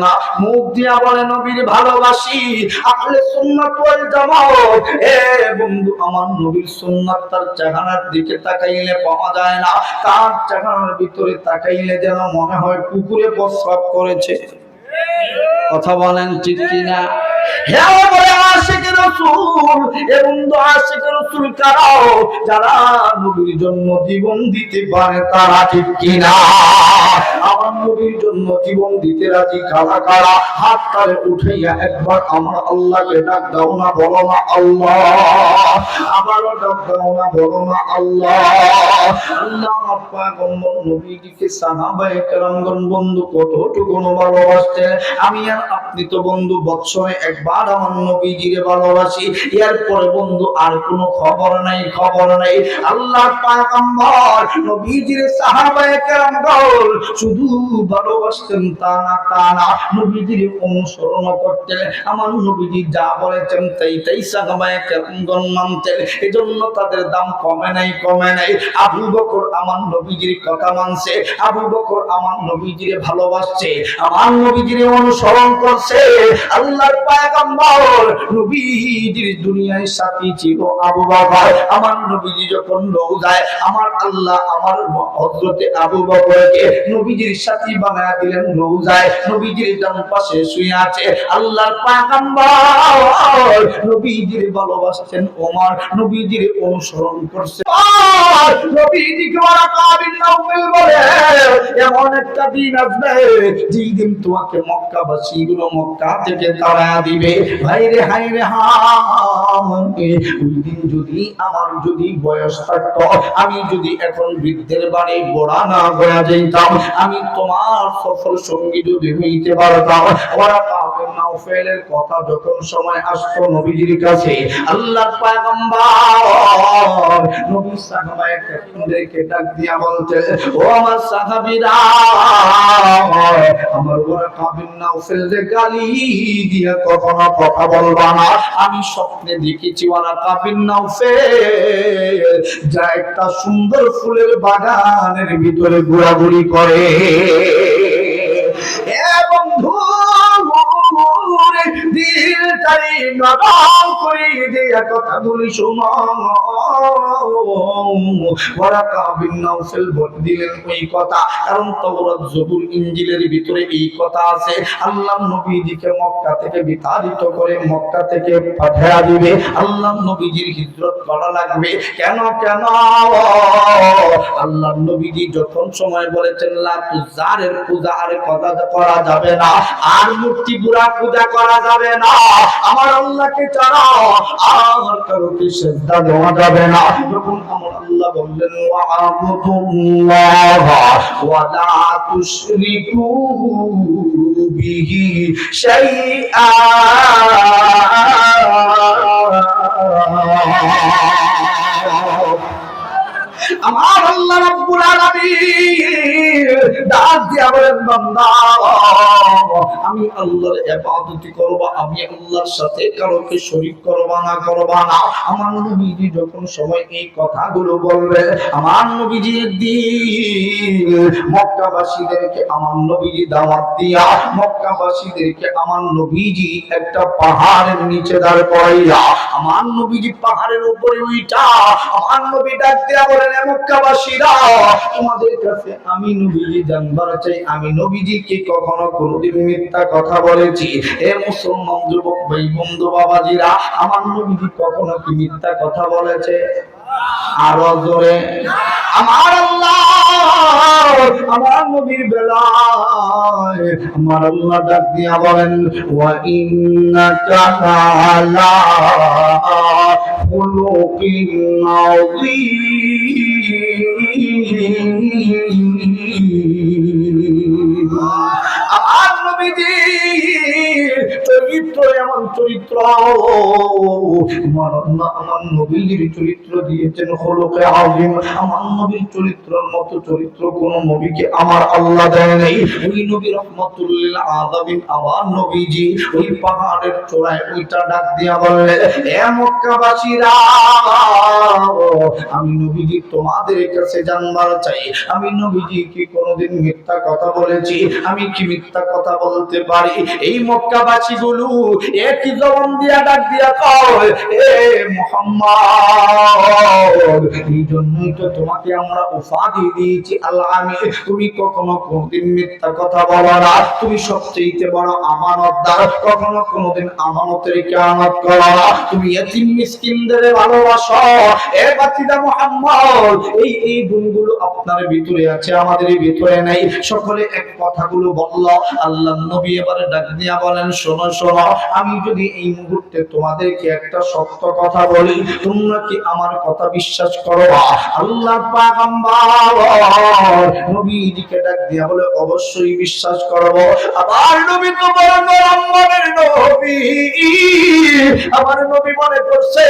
না, মুখ দিয়া বলে নবীর ভালোবাসি। আহলে সুন্নাত ওয়াল জামাত, এ বন্ধু, আমার নবীর সুন্নাত তার চেহারার দিকে তাকাইলে পাওয়া যায় না, তার চেহারার ভিতরে তাকাইলে যেন মনে হয় কুকুরে প্রস্রাব করেছে। কথা বলেন ঠিক কিনা? হ্যাঁ বলে আশিক রাসূল, এবং আশিক রাসূল কারা? যারা নবীর জন্য জীবন দিতে পারে তারা, ঠিক কিনা? আমার নবীর জন্য জীবন দিতে রাজি কারা কারা? হাত তালে উঠাইয়া একবার আমার আল্লাহকে ডাক দাও না, বলো না আল্লাহ। আবারও ডাক দাও না, বলো না আল্লাহ। আল্লাহ পয়গম্বর নবীজিকে সাহাবায়ে কেরামগণ বন্ধু কতটুকু ভালোবাসতেন। আমি আর আপনি তো বন্ধু বৎসরে একবার আমার নবীজিকে ভালোবাসি, এরপরে বন্ধু আর কোনো খবর নাই, খবর নাই। আল্লাহর পয়গম্বর নবীজির সাহাবায়ে কেরামগণ শুধু ভালোবাসতেন তা না, তা না, নবীজির অনুসরণ করতেন। আমার নবীজি যা বলেছেন তাই সাহাবায়ে কেরামগণ মানতেন। এজন্য তাদের দাম কমে নাই, কমে নাই। আবু বকর আমার নবীজির কথা মানছে, আবু বকর আমার নবীজির ভালোবাসছে, আমার নবীজির অনুসরণ করছে। আল্লাহর পয়গম্বর নবীজির দুনিয়ায় সাথী ছিল আবু বকর। আমার নবীজি যখন রওজায়, আমার আল্লাহ আমার হযরতে আবু বকরকে নবীজির সাথী বানায়া দিলেন রওজায়। নবীজির ডান পাশে শুয়ে আছে আল্লাহর পয়গম্বর, নবীজির ভালোবাসছেন ওমর, নবীজির অনুসরণ করছে। নবীজিকে ওয়ারাকা বিন নাওফাল বলে, এমন একটা দিন আসবে যেই দিন তোমাকে মক্কাবাসীগুলো মক্কা থেকে তাড়া দিবে। ভাইরে হাইরে ওই দিন যদি আমার যদি বয়স থাকতো, আমি যদি এখন বৃদ্ধের বাড়ি বোড়া না হয়ে যাইতাম, আমি তোমার সফল সঙ্গী যদি হইতে পারতাম। ওয়ারাকা বিন নাওফালের কথা যখন সময় আসতো নবীজির কাছে, আল্লাহর পয়গম্বর নবী সাহাবায়ে কেরামদেরকে ডাক দিয়া বলতে, ও আমার সাহাবীরা, আমার ওয়ারাকা বিন নাওফালকে গালি দিয়া কখনো কথা বলবা না। আমি স্বপ্নে দেখেছি ওয়ারাকা বিন নাওফাল যা একটা সুন্দর ফুলের বাগানের ভিতরে ঘোরাঘুরি করে। এ বন্ধু, দিলটারে নরম করে দিয়া কথাগুলি শোনো। ওয়ারাকা বিন নাওফাল বলে দিলেন ওই কথা, কারণ তাওরাত জবুর ইনজিলের ভিতরে এই কথা আছে। আল্লাহ নবীজিকে মক্কা থেকে বিতাড়িত করে মক্কা থেকে পাঠিয়ে দিবে। আল্লাহ নবীজির হিজরত করা লাগবে। কেন কেন? আল্লাহ নবীজি যখন সময় বলেছেন লা তুজারের পূজা আর কথা করা যাবে না, আর মূর্তি পুরা পূজা করা যাবে না, আমার আল্লাহকে ছাড়া আর কাউকে সিজদা দেওয়া যাবে না। যখন আমার আল্লাহ বললেন ওয়া'বুদুল্লাহ ওয়া লা তুশরিকু বিহি শাইআ, আমার আল্লাহ রাব্বুল আলামিন ডাক দিয়া বলেন, বান্দা আমি আল্লাহর ইবাদত করব, আমি আল্লাহর সাথে কাউকে শরীক করব না, করব না। আমার নবীজি যখন সময় এই কথাগুলো বলবে, আমার নবীজি দিন মক্কাবাসীদেরকে আমার নবীজি দাওয়াত দিয়া মক্কাবাসীদেরকে আমার নবীজি একটা পাহাড়ের নিচে দাঁড় করাইয়া, আমার নবীজি পাহাড়ের উপরে উঠা আমার নবী ডাক দিয়া বলেন, মক্কাবাসীরা, তোমাদের কাছে আমি নবীজি জানবার চাই, আমি নবীজি কি কখনো কোনদিন মিথ্যা কথা বলেছি? এ মুসলমান যুবক ভাই বন্ধু বাবাজিরা, আমার নবীজি কখনো কি মিথ্যা কথা বলেছে? আরো জোরে। আমার আল্লাহ আমার নবীর বেলায় আমার আল্লাহ ডাক দিয়া বলেন, ওয়া ইন্নাকা আলা খুলুকিন আযীম। আমার নবীজি চরিত্র এমন চরিত্র, আমার নবীর চরিত্র দিয়েছেন খলুকে আযীম। আমার নবীর চরিত্রের মতো চরিত্র কোন নবীকে আমার আল্লাহ দেয় নাই। ওই নবী রহমাতুল লিল আলামিন আমার নবীজি ওই পাহাড়ের চূড়ায় ওইটা ডাক দিয়া বললেন, এ মক্কাবাসীরা, আমি নবীজি তোমাদের কাছে জানবার চাই, আমি নবীজি কি কোনোদিন মিথ্যা কথা বলেছি? আমি কি মিথ্যা কথা বলতে পারি? এই মক্কাবাসী গুলো একই জবান দিয়া ডাক দিয়া কয়, এ মুহাম্মদ, এই জন্যই তো তোমাকে আমরা উপাধি দিয়েছি আল্লাহ। আমি তুমি কখনো কোনদিন মিথ্যা কথা বলো না, তুমি সবচেয়ে বড় আমানতদার, কখনো কোনদিন আমানতের খেয়ানত করো না, তুমি এতিম মিসকিনদের ভালোবাসো। এ বাতিদা মুহাম্মদ, এই গুণগুলো আপনার ভিতরে আছে, আমাদের ভিতরে নাই। সকলে এক কথাগুলো বলল। আল্লাহর নবী এবারে ডাক দিয়া বলেন, শোনো শোনো, আমি যদি এই মুহূর্তে তোমাদেরকে একটা সত্য কথা বলি, তোমরা কি আমার কথা বিশ্বাস করো? আল্লাহর পয়গম্বর নবীজিকে ডাক দিয়া বলে, অবশ্যই বিশ্বাস করব। আমার নবী তো বড় নম্বরের নবী, আমার নবী মনে করছে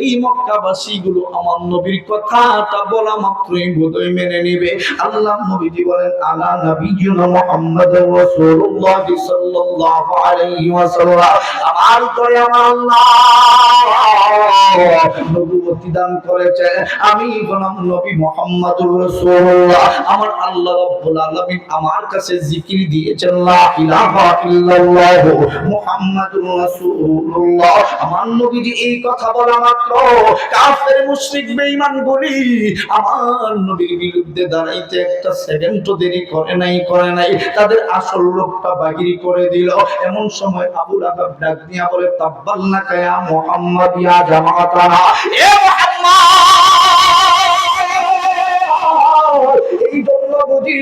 এই মক্কাবাসী গুলো আমার নবীর কথাটা বলা মাত্রই বোধহয় মেনে নিবে। আল্লাহ নবীজি বলেন, আলা নবিয়্যুনা মুহাম্মাদুর রাসূলুল্লাহ সাল্লাল্লাহু আলাইহি ওয়াসাল্লাম, আমার দয়া আল্লাহ নবুয়তি দান করেছে, আমি গোলাম নবী মুহাম্মাদুর রাসূলুল্লাহ। আমার আল্লাহ রাব্বুল আলামিন আমার কাছে জিকির দিয়েছেন, লা ইলাহা ইল্লাল্লাহ মুহাম্মাদুর রাসূলুল্লাহ। আমার নবীজি এই কথা বলা মাত্র কাফের মুশরিক বেঈমান গুলি আমার নবীর বিরুদ্ধে দাঁড়াইতে একটা সেকেন্ডও দেরি করে নাই, তাদের আসল লোকটা বাগিরি করে দিল। এমন সময় আবু লাহাব ডাক দিয়া বলে, তাব্বাল্লাকা ইয়া মুহাম্মদ ইয়া জামাতানা, এ মুহাম্মদ, এই জন্য বুঝি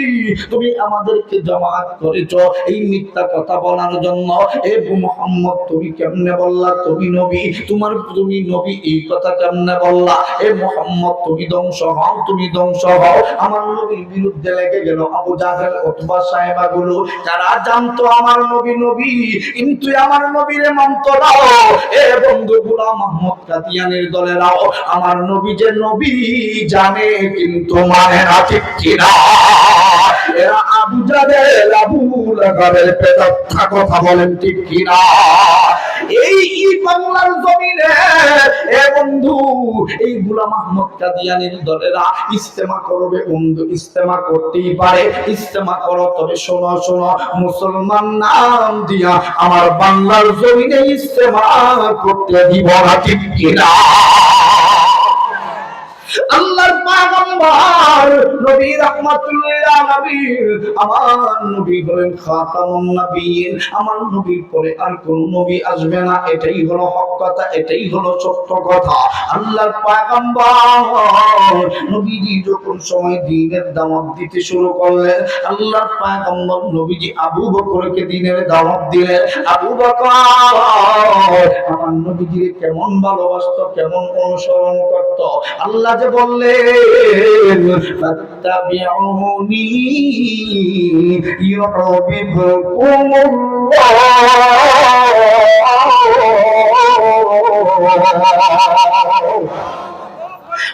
তুমি আমাদেরকে জামাত করেছো এই মিথ্যা কথা বলার জন্য। এ মুহাম্মদ, তুমি কেমনে বললা তুমি নবী? তুমি নবী, এই কথা কেমনে বললা? এ মুহাম্মদ, তুমি ধ্বংস হও, তুমি ধ্বংস হও। আমার নবীর বিরুদ্ধে লেগে গেল আবু জাহেল, উতবা, সাহেবা গুলো, যারা জানতো আমার নবী নবী, কিন্তু আমার নবীরে মানত না। এ বন্ধু গোলাম আহমদ কাদিয়ানীর দলেরাও আমার নবী যে নবী জানে, কিন্তু মানে না, ঠিক কিনা? এরা আবু জাহেল, আবু লাহাবের পেটে কথা বলেন, ঠিক কিনা? এই বাংলার জমিনে এ বন্ধু এই গোলাম আহমদ কাদিয়ানীর দলেরা ইজতেমা করবে। বন্ধু, ইজতেমা করতেই পারে, ইজতেমা করো, তবে শোনো শোনো, মুসলমান নাম দিয়া আমার বাংলার জমিনে ইজতেমা করতে দিব না, ঠিক কিনা? আল্লাহর পয়গম্বর নবী রাহমাতুল লিল আলামিন, আমার নবী হলেন খাতামুন নবিয়্যিন। আমার নবীর পরে আর কোন নবী আসবে না, এটাই হলো হক কথা, এটাই হলো সত্য কথা। আল্লাহর পয়গম্বর নবীজি যখন সময় দ্বীনের দাওয়াত দিতে শুরু করলেন, আল্লাহর পয়গম্বর নবীজি আবু বকরকে দ্বীনের দাওয়াত দিলেন। আবু বকর আমার নবীজিকে কেমন ভালোবাসতো, কেমন অনুসরণ করত। আল্লাহ যে বললেন, ফাত্তাবিউনি ইউহিব্বুকুমুল্লাহ,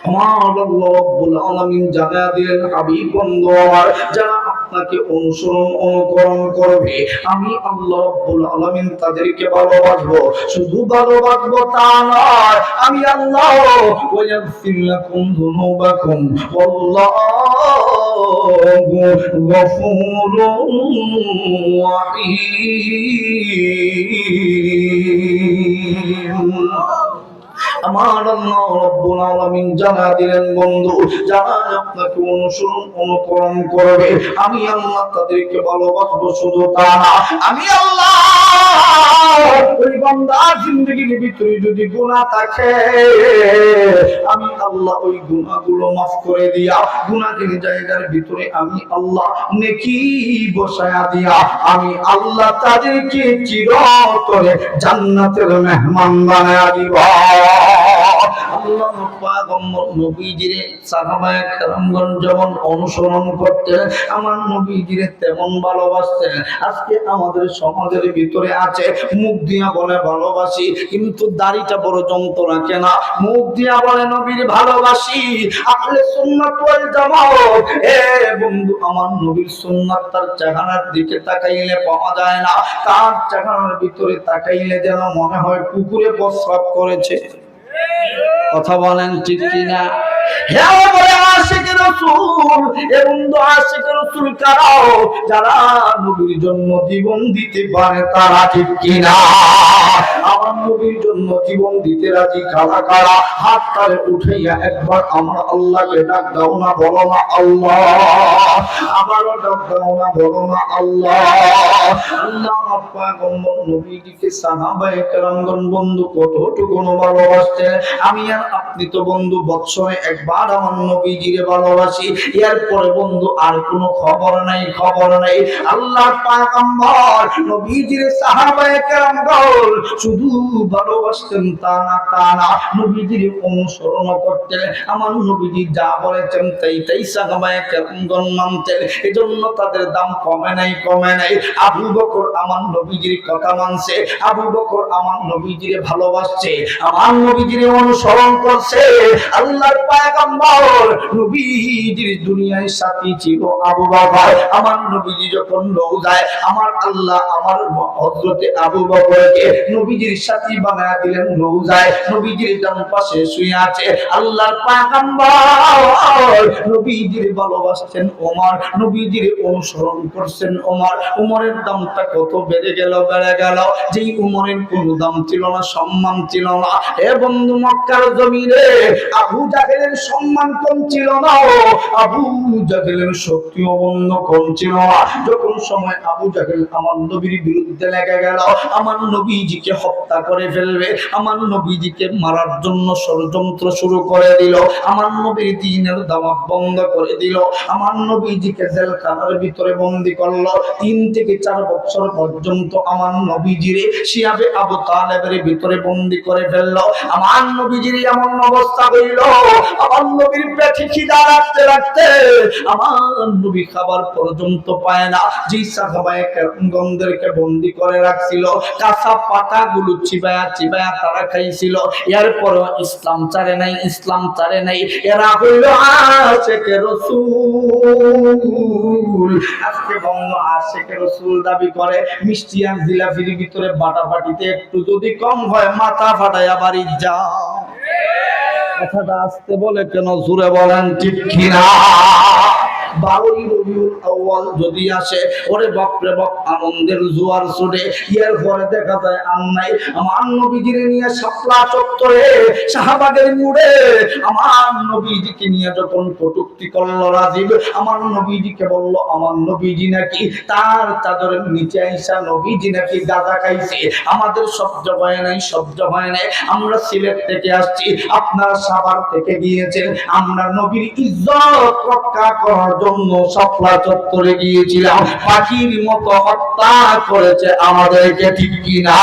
আমার আল্লাহ রাব্বুল আলামিন জানায়া দিলেন, হাবিব বন্ধু আমার, যারা আপনাকে অনুকরণ করবে, আমি আল্লাহ রাব্বুল আলামিন তাদেরকে ভালোবাসবো। শুধু ভালোবাসবো তা নয়, আমি আল্লাহ ওয়ায়াগফির লাকুম যুনুবাকুম ওয়াল্লাহু গফুরুর রাহিম। আমার আল্লাহ রাব্বুল আলামিন জানা দিলেন, বন্ধু, যারা আপনাকে অনুকরণ করবে, আমি আল্লাহ তাদেরকে ভালোবাসবো। শুধু তা না, আমি আল্লাহ ওই বান্দার জিন্দেগির ভিতরে যদি গুনাহ থাকে, আমি আল্লাহ ওই গুনাহগুলো মাফ করে দিয়া, গুনাহের জায়গার ভিতরে আমি আল্লাহ নেকি বসায়া দিয়া, আমি আল্লাহ তাদেরকে চিরতরে জান্নাতের মেহমান বানায়া দিব। আল্লাহ পয়গম্বর নবীজিরে সাহাবায়ে কেরামগণ যেমন অনুসরণ করতেন, আমার নবীজিরে তেমন ভালোবাসতেন। আজকে আমাদের সমাজের ভিতরে আছে মুখ দিয়া বলে ভালোবাসি, কিন্তু দাড়িটা বড় যন্ত্র রাখে না। মুখ দিয়া বলে নবীর ভালোবাসি, আহলে সুন্নাত ওয়াল জামাত। এ বন্ধু, আমার নবীর সুন্নাত তার চেহারার দিকে তাকাইলে পাওয়া যায় না। তার চেহারার ভিতরে তাকাইলে যেন মনে হয় পুকুরে প্রস্রাব করেছে। কথা বলেন ঠিক কিনা? হ্যাঁ বলে আশিকে রাসূল। এ বন্ধু, আশিকে রাসূল কারা? যারা নবীর জন্য জীবন দিতে পারে তারা, ঠিক কিনা? আমার নবীর জন্য জীবন দিতে রাজি কারা কারা? হাত তালে উঠাইয়া একবার আমার আল্লাহকে ডাক দাও না, বলো না আল্লাহ। আবারও ডাক দাও না, বলো না আল্লাহ। আল্লাহ পয়গম্বর নবীজিকে সাহাবায়ে কেরামগণ বন্ধু কতটুকু ভালোবাসতেন। আমি আর আপনি তো বন্ধু বৎসরে একবার আমার নবীজিকে ভালোবাসি, এরপরে বন্ধু আর কোনো খবর নাই, খবর নাই। আল্লাহ পয়গম্বর নবীজির সাহাবায়ে কেরামগণ শুধু ভালোবাসতেন তা না, তা না, নবীজির অনুসরণ করতেন। আমার নবীজি যা বলেছেন তাই তাই সাহাবায়ে কেরামগণ মানতেন। এজন্য তাদের দাম কমে নাই, কমে নাই। আবু বকর আমার নবীজির কথা মানছে, আবু বকর আমার নবীজির ভালোবাসছে, আমার নবীজির অনুসরণ করছে। আল্লাহর পয়গম্বর নবীজির দুনিয়ায় সাথী ছিল আবু বকর। আমার নবীজি যখন রওজায়, আমার আল্লাহ আমার হযরতে আবু বকরকে নবীজির সাথী বানায়া দিলেন। রওজায় নবীজির ডান পাশে শুয়ে আছে আল্লাহর পয়গম্বর। নবীজির ভালোবাসছেন ওমর, নবীজির অনুসরণ করছেন ওমর। উমরের দামটা কত বেড়ে গেল, বেড়ে গেল। যেই উমরের কোনো দাম ছিল না, সম্মান ছিল না। এ বন্ধু, মক্কার জমিনে আবু জাহেলের সম্মান কম ছিল না, আবু জাহেলের শক্তিও বন্ধ কম ছিল না। যখন সময় আবু জাহেল আমার নবীর বিরুদ্ধে লেগে গেল, আমার নবীজিকে হত্যা করে ফেলবে, আমার নবীজিকে মারার জন্য ষড়যন্ত্র শুরু করে দিল, আমার নবীর দ্বীনের দাওয়াত বন্ধ করে দিল, আমার নবীজিকে জেলখানার ভিতরে বন্দী করলো। 3 থেকে 4 বছর পর্যন্ত আমার নবীজিরে শিয়াবে আবু তালেবের ভিতরে বন্দী করে ফেললো। আমার নবীজির এমন অবস্থা হইল, আমার নবীর পেটে খিদা রাখতে রাখতে আমার নবী খাবার পর্যন্ত পায় না। যে সাহাবায়ে কেরামগণদেরকে বন্দী করে রাখছিল, কাঁচা পাতাগুলো চিবায়া চিবায়া তারা খাইছিল। এরপরও ইসলাম ছাড়ে নাই, ইসলাম ছাড়ে নাই। এরা হইল আশিকে রাসূল। আজকে বন্ধু আশিকে রাসূল দাবি করে, মিষ্টি আর জিলাপির ভিতরে বাটাবাটিতে একটু যদি কম হয় মাথা ফাটাইয়া বাড়ি যাও। কথাটা আসতে বলে কেন, জোরে বলেন ঠিক কিনা? 12ই রবিউল আউয়াল যদি আসে, ওরে বাপ রে বাপ, আনন্দের জোয়ার ছুটে। এর পরে দেখা যায় আর নাই। আমার নবীজিকে নিয়ে শাপলা চত্বরে, শাহবাগের মোড়ে আমার নবীজিকে নিয়ে যখন কটূক্তি করলো রাজীব, আমার নবীজিকে বলল আমার নবীজি নাকি তার চাদরের নিচে আইসা নবীজি নাকি গাঁজা খাইছে। আমাদের সহ্য হয় নাই, সহ্য হয় নাই। আমরা সিলেট থেকে আসছি, আপনারা সাভার থেকে গিয়েছেন। আমরা নবীর ইজ্জত রক্ষা করার জন্য শাপলা চত্বরে গিয়েছিলাম, পাখির মতো হত্যা করেছে আমাদেরকে, ঠিক কিনা?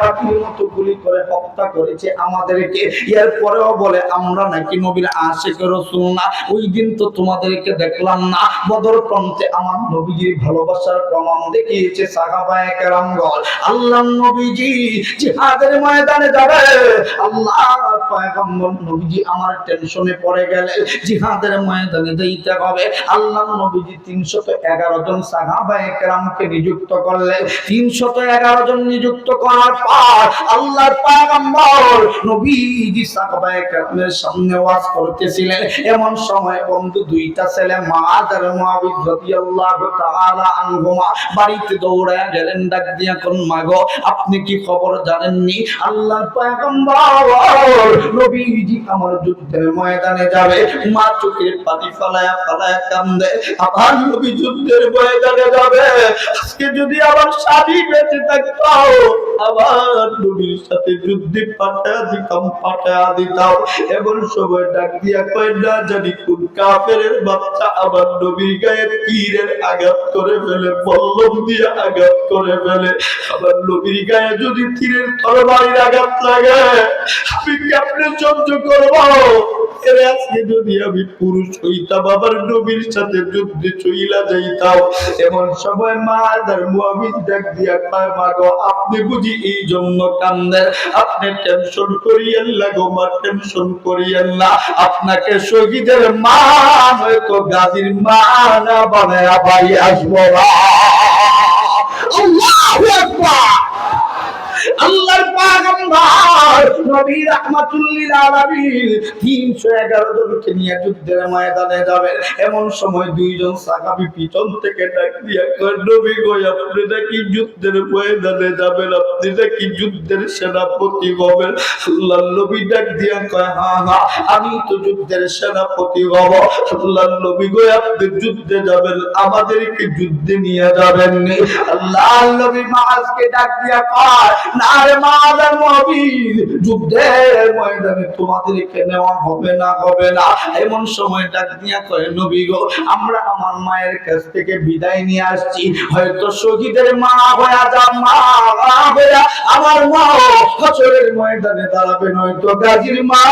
পাখির মতো গুলি করে হত্যা করেছে আমাদেরকে। এরপরেও বলে আমরা নাকি নবীর আশিকে রাসূল না। ওই দিন তো তোমাদেরকে দেখলাম না, বদর প্রান্তে আমার নবীজির ভালোবাসার প্রমাণ দেখিয়েছে সাহাবায়ে কেরামগণ। আল্লাহর নবীজি জিহাদের ময়দানে যাবে, আল্লাহ পয়গম্বর নবীজি আমার টেনশনে পড়ে গেলেন, জিহাদের ময়দানে যাইতে হবে। আল্লাহর নবীজি 311 জন সাহাবায়ে কেরামকে নিযুক্ত করলেন। 311 জন নিযুক্ত করার পর আল্লাহর পয়গম্বর নবীজি সাহাবায়ে কেরামের সামনে ওয়াজ করতেছিলেন। এমন সময় বন্ধু দুইটা ছেলে মুআয আর মুআবিদ রাদিয়াল্লাহু তাআলা আনহুমা বাড়িতে দৌড়ায় গেলেন, ডাক দিয়া কোন মাগো আপনি কি খবর জানেননি? আল্লাহর পয়গম্বর নবীজি আমার যুদ্ধের ময়দানে যাবে। মা চোখের পানি ফালায়া ফালায়া কান্দে, আমার নবী যুদ্ধের ময়দানে যাবে। আজকে যদি আমার স্বামী বেঁচে থাকতো, আমার আমার নবীর সাথে যুদ্ধে পাঠায়া দিতাম। এমন সময় ডাক দিয়া কয় না জানি কোন কাফেরের বাচ্চা আমার নবীর গায়ে তীরের আঘাত করে ফেলে, বল্লম দিয়ে আঘাত করে ফেলে। আমার নবীর গায়ে যদি তীরের তরবারির আঘাত লাগে আমি কেমনে সহ্য করবো? এর আজকে যদি আমি পুরুষ হইতাম আমার নবীর সাথে যুদ্ধে চইলা যাইতাম। এমন সময় মা আর মুআবিদ ডাক দিয়া কয় মা গো আপনি বুঝি এই জন্য কান্দেন? আপনি টেনশন করিয়েন না গো মা, টেনশন করিয়েন না। আপনাকে শহীদের মা হয়তো গাজীর মা না বানায়া বাড়ি আসবো না। আল্লাহু আকবার। আল্লাহর পয়গম্বর নবী রাহমাতুল লিল আলামিন 311 জনকে নিয়ে যুদ্ধের ময়দানে যাবেন। এমন সময় দুইজন সাহাবী পিছন থেকে ডাক দিয়া কয় নবী গো আপনি নাকি যুদ্ধের ময়দানে যাবেন, আপনি নাকি যুদ্ধের সেনাপতি হবেন? আল্লাহর নবী ডাক দিয়া কয় হ্যাঁ হ্যাঁ আমি তো যুদ্ধের সেনাপতি হব। আল্লাহর নবী গো আপনি যুদ্ধে যাবেন, আমাদেরকে যুদ্ধে নিয়ে যাবেন নি? আল্লাহর নবী মাআজকে ডাক দিয়া কয় না রে মাআজ আর মুআবিদ, যুদ্ধের ময়দানে তোমাদেরকে নেওয়া হবে না, হবে না। এমন সময় ডাক দিয়া কয় নবী গো আমরা আমার মায়ের কাছ থেকে বিদায় নিয়ে আসছি, হয়তো শহীদের মা হয়ে যা মা হয়ে আমার মা হাসরের ময়দানে দাঁড়াবে, নয়তো গাজীর মা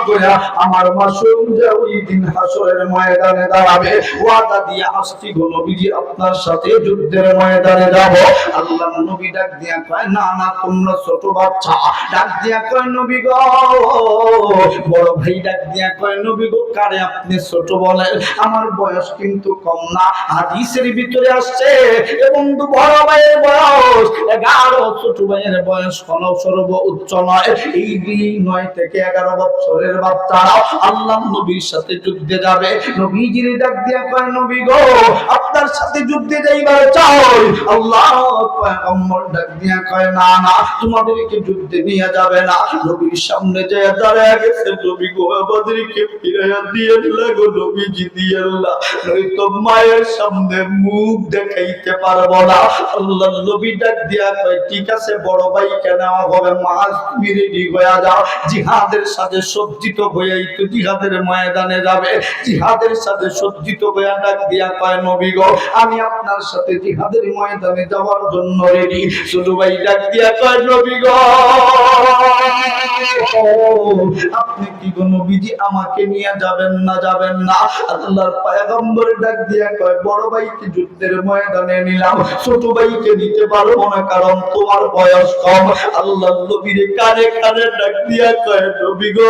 হয়ে আমার মা সঞ্জয় ওই দিন হাসরের ময়দানে দাঁড়াবে। ওয়াদা দিয়ে আসছি গো নবীজি আপনার সাথে যুদ্ধের ময়দানে যাব। আল্লাহর নবী ডাক দিয়া কয় না না তোমরা ছোট বাচ্চা। ডাক দিয়া কয় নবী গো, বড় ভাই ডাক দিয়া কয় নবী গো কারে আপনি ছোট বলেন? আমার বয়স কিন্তু কম না। হাদিসের ভিতরে আসছে এ বন্ধু বড় ভাইয়ের বয়স 11, ছোট ভাইয়ের বয়স কোন সর্বোচ্চ নয়। এই 9 থেকে 11 বছরের বাচ্চারা আল্লাহর নবীর সাথে যুদ্ধে যাবে। নবীজির ডাক দিয়া কয় নবী গো আপনার সাথে যুদ্ধে যাইবার চাই। আল্লাহ পয়গম্বর ডাক দিয়া কয় না না তোমাদেরকে যুদ্ধে নিয়ে যাবে না। নবীর সামনে যে দাঁড়ায় গেছে নবী গো আমাদেরকে ফিরাইয়া দিয়ে লাগো নবীজি দিয়ে না, নয়তো মায়ের সামনে মুখ দেখাইতে পারবো না। আল্লাহর নবী ডাক দিয়া কয় ঠিক আছে বড় ভাই কেন হবে মাস তুমি রেডি হয়ে যাও, জিহাদের সাথে সজ্জিত হয়েই তো জিহাদের ময়দানে যাবে। জিহাদের সাথে সজ্জিত হয়ে ডাক দিয়া কয় নবী গো আমি আপনার সাথে জিহাদের ময়দানে যাওয়ার জন্য রেডি। ছোট ভাই ডাক দিয়া কয় নবী গো আপনি কি গো নবীজি আমাকে নিয়ে যাবেন না, যাবেন না? আল্লাহর পয়গম্বর ডাক দিয়া কয় বড় ভাইকে যুদ্ধের ময়দানে নিলাম, ছোট ভাইকে নিতে পারবো না কারণ তোমার বয়স কম। আল্লাহর নবীরে কানে কানে ডাক দিয়া কয় নবী গো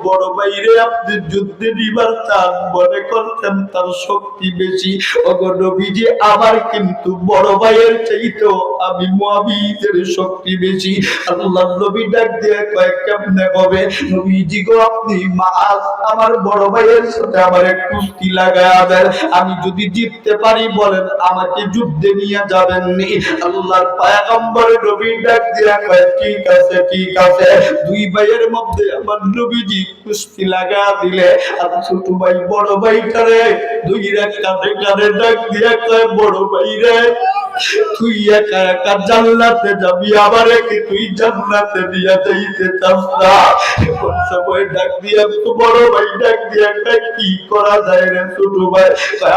বড় ভাইরে আপনি যুদ্ধে নিবার চান, মনে করতেন তার শক্তি বেশি। ওগো নবীজি আমার কিন্তু বড় ভাইয়ের চাইতেও আমি মুআবিদের শক্তি বেশি। আল্লাহর নবী ডাক দিয়া কয় কেমনে হবে? নবীজি গো আপনি মাআজ আমার বড় ভাইয়ের সাথে আমার কুস্তি লাগায়া দেন, আমি যদি জিততে পারি বলেন আমাকে যুদ্ধে নিয়ে যাবেন নি? আল্লাহর পয়গম্বর নবী ডাক দিয়া কয় ঠিক আছে ঠিক আছে। দুই ভাইয়ের মধ্যে আমার নবীজি কুস্তি লাগায়া দিলে আর ছোট ভাই বড় ভাইটারে দুই কাঁধে কাঁধে ডাক দিয়া কয় বড় ভাই রে তুই একা একা জান্নাতে যাবি, আবার একে তুই জান্নাতে দিয়া যাইতে চাস না। কোন সময় ডাক দিয়া তো বড় ভাই ডাক দিয়া কি করা যায় রে ছোট ভাই?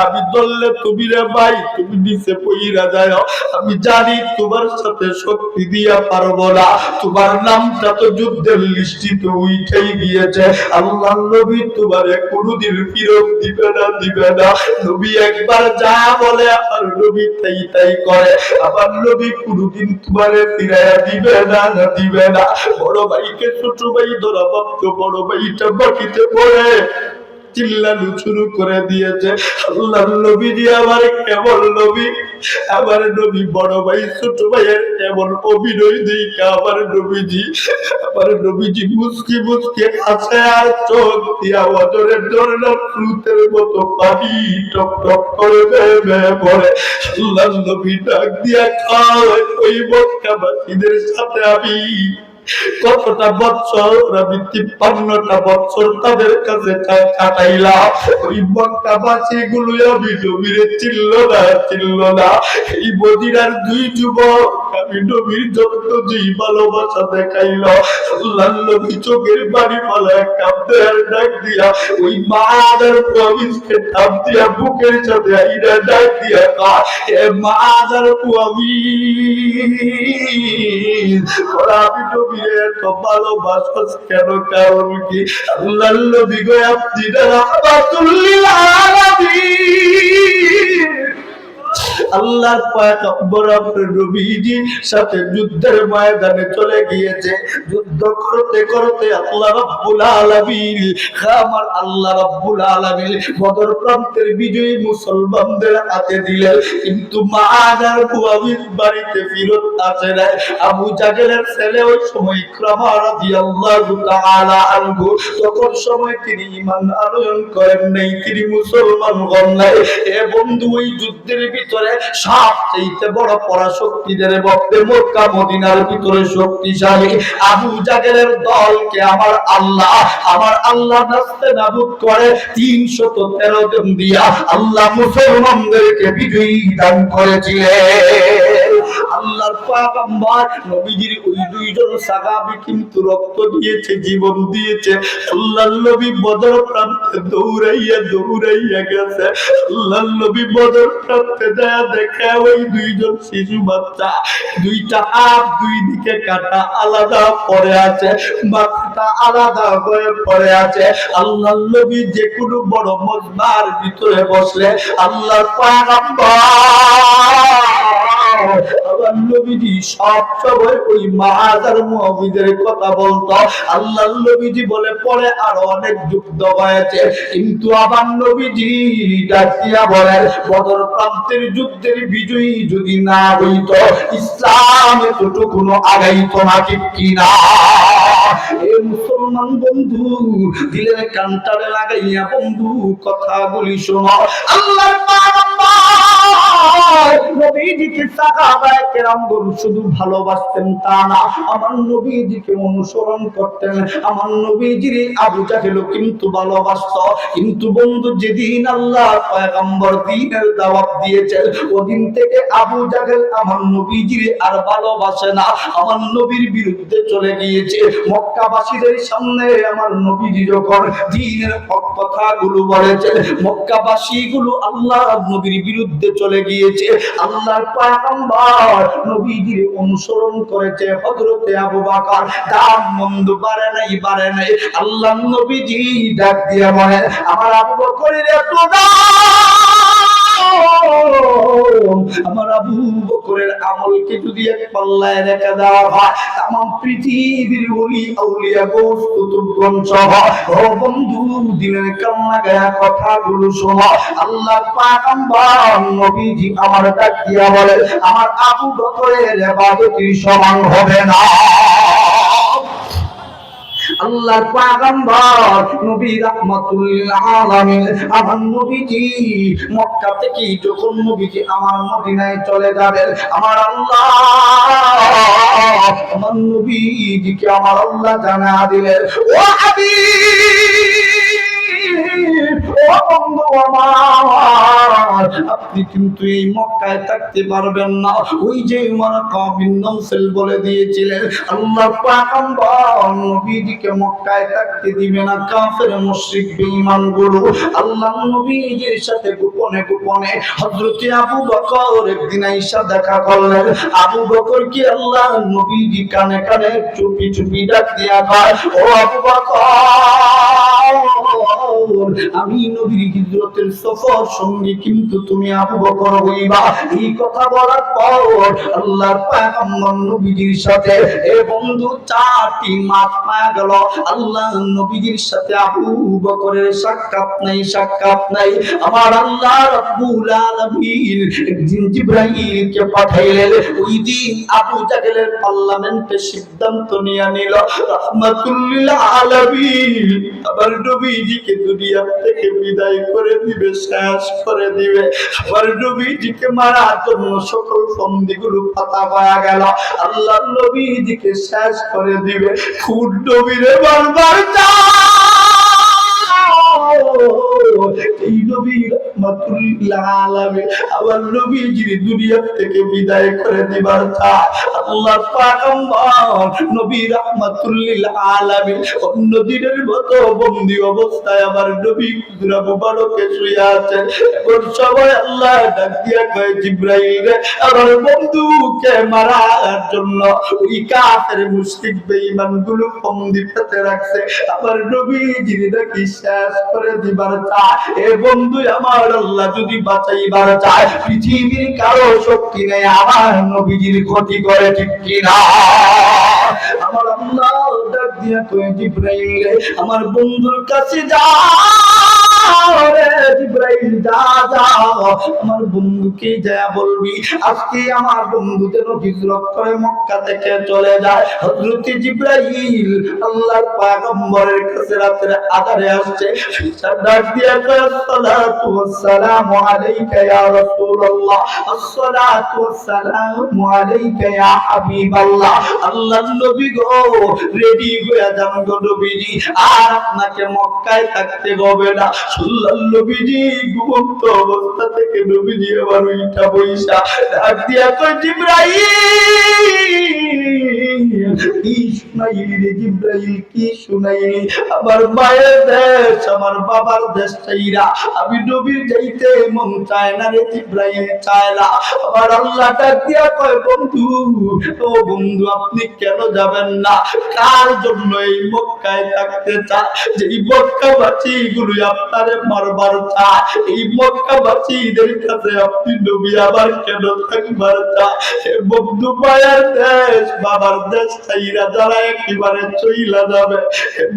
আমি বললে তুমি রে ভাই তুমি নিচে পইরা যায়, আমি জানি তোমার সাথে শক্তি দিয়া পারবো না, তোমার নামটা তো যুদ্ধের লিস্টিতে উঠেই গিয়েছে। আল্লাহর নবী তোমারে কোনোদিন ফিরত দিবে না, দিবে না। নবী একবার যা বলে আর নবী তাই তাই করে, আবার নবী কোনোদিন তোমারে ফিরাইয়া দিবে না, দিবে না। বড় ভাইকে ছোট ভাই ধরা ভাবতো, বড় ভাইটা বাকিতে পড়ে চিল্লানো শুরু করে দিয়েছে। আল্লাহর নবী দিয়ে আমার কেমন নবী, আমার নবী বড় ভাই ছোট ভাইয়ের এমন অভিনয় দিকে আমার নবীজি মুচকি মুচকি হাসে আর চোখ দিয়া অজরের ঝর্ণার স্রোতের মতো পানি টপ টপ করে বেয়ে পড়ে। আল্লাহর নবী ডাক দিয়া কয় ওই মক্কাবাসীদের সাথে আমি কতটা বছর আমি 53টা বছর তাদের কাছে কাটাইলাম। ওই মক্কাবাসী গুলো আমি নবীরে চিনল না। এই মদিনার দুই যুবক আমি নবীর জন্য যেই ভালোবাসা দেখাইল, আল্লাহর নবী চোখের পানি ফেলায় কাঁদতে আর ডাক দিয়া ওই মাদার প্রমিসকে টাপ দিয়া বুকের সাথে আইনা ডাক দিয়া কয়, এ মাদার প্রমিস আমি নবীরে এত ভালোবাসছ কেন? কারণ কি? আল্লাহর নবী গো আপনি রাহমাতুল লিল আলামিন। আল্লাহর পয়গম্বর আপনার নবীজি সাথে যুদ্ধের ময়দানে চলে গিয়েছে। যুদ্ধ করতে করতে আল্লাহ রাব্বুল আলামিন, আমার আল্লাহ রাব্বুল আলামিন বদর প্রান্তের বিজয়ী মুসলমানদের হাতে দিলেন। কিন্তু মাদার কুয়াবির বাড়িতে ফিরত আসে নাই। আবু জাহেলের ছেলে ওই সময় ইকরামা রাদিয়াল্লাহু তাআলা আনহু, তখন সময় তিনি ঈমান আনয়ন করেন নাই, তিনি মুসলমান হন নাই। এ বন্ধু, ওই যুদ্ধের ভিতরে সবচেয়ে বড় পরাশক্তিদের মধ্যে মক্কা মদিনার ভিতরে শক্তিশালী আবু জাহেলের দলকে আমার আল্লাহ নাস্তানাবুদ করে 313 জন দিয়া আল্লাহ মুসলমানদেরকে বিজয়ী দান করেছিলেন। আল্লাহর পয়গম্বর নবীজির ওই দুইজন সাহাবী কিন্তু রক্ত দিয়েছে, জীবন দিয়েছে। আল্লাহর নবী বদর প্রান্তে দৌড়াইয়া গেছে। আল্লাহর নবী বদর প্রান্তে যায় দেখে ওই দুইজন শিশু বাচ্চা, দুইটা হাত দুই দিকে কাটা আলাদা পড়ে আছে, মাথাটা আলাদা হয়ে পড়ে আছে। আল্লাহর নবী যে কোনো বড় মজমার ভিতরে বসলে আল্লাহর পয়গম্বর আমার নবীজি সব সময় ওই মাহাজার মুআবিদের কথা বলতো। আল্লাহর নবীজি বলে পরে আরো অনেক যুদ্ধ হয়েছে, কিন্তু আমার নবীজি ডাকিয়া বলেন বদর প্রান্তের যুদ্ধের বিজয়ী যদি না হইতো ইসলাম এতটুকুনো আগাইতো না, ঠিক কিনা? এ মুসলমান বন্ধু, দিলের কান্টারে লাগাইয়া বন্ধু কথাগুলি শোনো। আল্লাহর নবীজিকে সাহাবায়ে কেরামগণ শুধু ভালোবাসতেন তা না, আমার নবীজিকে অনুসরণ করতেন। আমার নবীজির আবু জাহেলও কিন্তু ভালোবাসতো। কিন্তু বন্ধু, যেদিন আল্লাহ পয়গম্বর দ্বীনের দাওয়াত দিয়েছেন ওদিন থেকে আবু জাহেল আমার নবীজির আর ভালোবাসে না, আমার নবীর বিরুদ্ধে চলে গিয়েছে। মক্কাবাসীদের সামনে আমার নবীজি যখন দ্বীনের হক কথাগুলো বলেছে, মক্কাবাসীগুলো আল্লাহ নবীর বিরুদ্ধে চলে গিয়েছে। আল্লাহর পয়গম্বর নবীজির অনুসরণ করেছে হযরতে আবু বকর। দাম মন্দ বাড়ে নাই। আল্লাহর নবীজি ডাক দিয়ে বলেন, আমার আবু বকরের এত আমার আবু বকরের আমলকে যদি এক পাল্লায় রেখে দেওয়া হয় তামাম পৃথিবীর ওলি আউলিয়া গোস কুতুবগণ সহ, ও বন্ধু দিনের কান্না গায়া কথাগুলো শোনো। আল্লাহ পয়গম্বর নবীজি আমার ডাক দিয়া বলে, আমার আবু বকরের ইবাদতের সমান হবে না। আল্লাহর পয়গম্বর নবী রাহমাতুল লিল আলামিন আমার নবীজি মক্কা থেকে যখন নবীজি আমার মদিনায় চলে যাবেন, আমার আল্লাহ আমার নবীজিকে আমার আল্লাহ জানা দিলেন, ও হাবিব, ও বন্ধু আমার, আপনি কিন্তু এই মক্কায় থাকতে পারবেন না। ওই যে ওয়ারাকা বিন নওফল বলে দিয়েছিলেন আল্লাহ পয়গম্বর নবীজিকে মক্কায় থাকতে দিবে না কাফের মুশরিক বেঈমান গুলো। আল্লাহ নবীজির সাথে গোপনে হযরত আবু বকর একদিন আয়েশা দেখা করলেন। আবু বকর কি আল্লাহ নবীজি কানে চুপি ডাক দিয়া কয়, ও আবু বকর, আমি নবীর হিজরতের সফর সঙ্গী, কিন্তু তুমি আবু বকর হইবা। এই কথা বলার পর আল্লাহর পয়গম্বর নবীজির সাথে এ বন্ধু 4টি মাস পাওয়া গেল আল্লাহ নবীজির সাথে আবু বকরের সাক্ষাৎ নাই। আমার আল্লাহ রাব্বুল আলামিন একদিন জিবরাইলকে পাঠাইলেন। ওই দিন আবু জাহেলের পার্লামেন্টে সিদ্ধান্ত নিয়ে নিল রাহমাতুল লিল আলামিন আমার নবীজিকে দুনিয়া থেকে বিদায় করে দিবে, শেষ করে দিবে। আমার নবীজিকে মারার জন্য সকল ফন্দিগুলো পাতা পাওয়া গেল, আল্লাহ নবীজিকে শেষ করে দিবে। খুদ নবীরে বারবার এই নবী রাহমাতুল্লিল আলামিন আমার নবীজির দুনিয়া থেকে বিদায় করে দিবার চায়। আল্লাহ পয়গম্বর নবী রাহমাতুল্লিল আলামিন অন্য দিনের মতো বন্দী অবস্থায় আমার নবী কুদরা মুবারকে শুয়ে আছেন। এমন সময় আল্লাহ ডাক দিয়া কয়, জিবরাইল রে, আমার বন্ধুকে মারার জন্য ওই কাফের মুশরিক বেঈমান গুলো বন্দী পেতে রাখছে, আমার নবীজির নাকি শেষ করে দিবার চায়। এ বন্ধু আমার, আল্লাহ যদি বাঁচাইবার চায়, পৃথিবীর কারো শক্তি নেই আমার নবীজির ক্ষতি করে, ঠিক কিনা? আমার আল্লাহ ডাক দিয়া কয়, জিবরাইল রে, আমার বন্ধুর কাছে যা রে জিবরাইল, যা যা আমার বন্ধুকে যা বলবি আজকে আমার বন্ধু যেন হিজরত করে মক্কা থেকে চলে যায়। হযরত জিবরাইল আল্লাহর পয়গম্বরের কাছে রাতের আধারে আসছে, ডাক দিয়া কয়, আসসালাতু ওয়াসসালামু আলাইকা ইয়া রাসূলুল্লাহ, আসসালাতু ওয়াসসালামু আলাইকা ইয়া হাবিবাল্লাহ। আল্লাহর নবী গো, রেডি হয়ে যান গো নবীজি, আর আপনাকে মক্কায় থাকতে হবে না। আল্লাহর নবীজি ঘুমন্ত অবস্থা থেকে নবীজি আবার উঠা বইসা ডাক দিয়া কয়, জিবরাইল কি শুনাইলি রে জিবরাইল, কি শুনাইলি? আমার মায়ের দেশ, আমার বাবার দেশ চাইরা আমি নবীর যাইতে মন চায় না রে জিবরাইল, চায় না। আমার আল্লাহ ডাক দিয়া কয়, বন্ধু, ও বন্ধু, আপনি কেন যাবেন না? কার জন্য এই মক্কায় থাকতে চায়? যে মক্কাবাসী গুলো আপনারে মারবার চায়, এই মক্কাবাসীদের কাছে আপনি নবী আবার কেন থাকবার চায়? বন্ধু, মায়ের দেশ, বাবার দেশ চাইরা যারা একেবারে চইলা যাবে,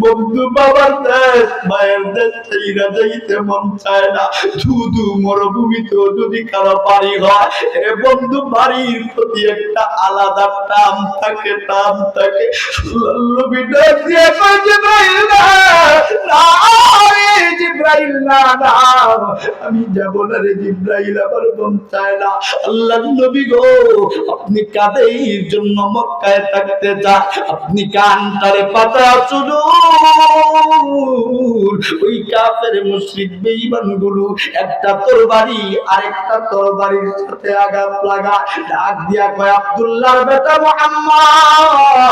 বন্ধু, বাবার দেশ, মায়ের দেশ চাইরা যাইতে মন চায় না। শুধু মরুভূমিতেও যদি কারো বাড়ি হয়, বন্ধু, বাড়ির প্রতি একটা আলাদা টান থাকে, টান থাকে। জিবরাইল না, না, আমি যাব না রে জিবরাইল, আমার মন চায় না। আল্লাহর নবী গো, আপনি কাদের জন্য মক্কায় থাকতে চান? আপনি কানটারে পাতা চলুন, ওই কাফের মুশরিক বেঈমান গুলো একটা তরবারি আরেকটা তরবারির সাথে আঘাত লাগা। ডাক দিয়া কয়, আব্দুল্লাহর বেটা মুহাম্মদ,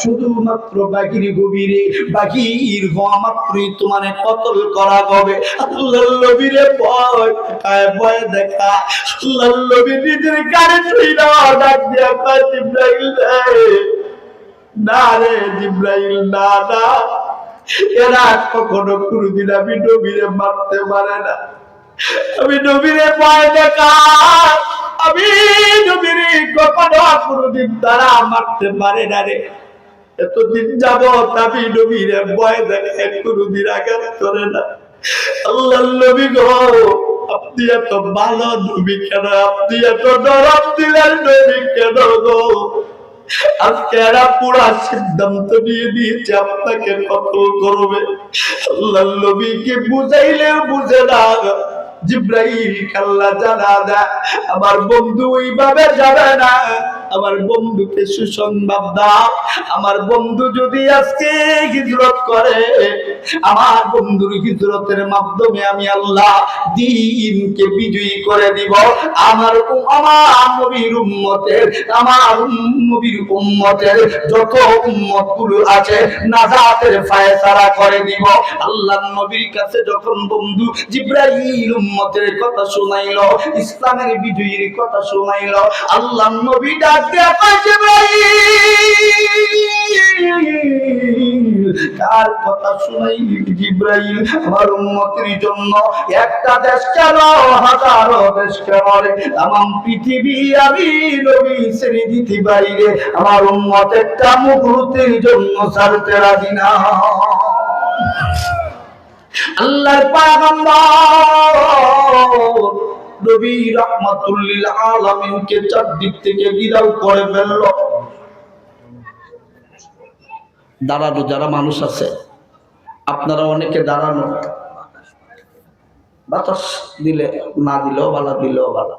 শুধুমাত্র বাগির গভীরে বাগির হওয়া মাত্রই তোমারে কতল করা হবে। আল্লাহর নবীরে ভয় দেখায়, ভয় দেখা। আল্লাহর নবী নিজের কানে শুইনা ডাক দিয়া কয়, জিবরাইল রে, না রে জিবরাইল, না, না, এরা কখনো কোনদিন আমি নবীরে মারতে পারে না। আমি নবীরে ভয় দেখা, আমি নবীরে কখনো কোনদিন তারা মারতে পারে না রে। এতদিন যাবত আমি নবীরে ভয় দেখে কোনদিন আঘাত করে না। আল্লাহর নবী গো, আপনি এত ভালো নবী কেন? আপনি এত নরম দিলেন নবী কেন গো? আজকে এরা পুরা সিদ্ধান্ত নিয়ে নিয়েছে আপনাকে কতল করবে। আল্লাহর নবীকে বুঝাইলেও বুঝে না। জিবরাইল আল্লাহ জানা দেয়, আমার বন্ধু ওইভাবে যাবে না। আমার বন্ধুকে সুসংবাদ দাও, আমার বন্ধু যদি আজকে হিজরত করে, আমার বন্ধুর হিজরতের মাধ্যমে আমি আল্লাহ দ্বীনকে বিজয়ী করে দিব। আমার নবীর উম্মতের, আমার নবীর উম্মতের যত উম্মতগুলো আছে নাজাতের ফায়সালা করে দিব। আল্লাহর নবীর কাছে যখন বন্ধু জিবরাইল উম্মতের কথা শোনাইলো, ইসলামের বিজয়ীর কথা শোনাইলো, আল্লাহর নবী ডাক দিয়া কয়, জিবরাইল কার কথা শোনাইলি? জিবরাইল, আমার উম্মতের জন্য একটা দেশ কেন, হাজারো দেশ কেন রে, তামাম পৃথিবী আমি নবী ছেড়ে দিতে পারি রে, আমার উম্মত একটা মুহূর্তের জন্য ছাড়তে রাজি না। আল্লাহর পয়গম্বর নবী রাহমাতুল্লিল আলামিনকে চারদিক থেকে ঘিরাও করে ফেললো। দাঁড়ানো যারা মানুষ আছে, আপনারা অনেকে দাঁড়ানো, বাতাস দিলে না দিলেও বালা, দিলেও বালা,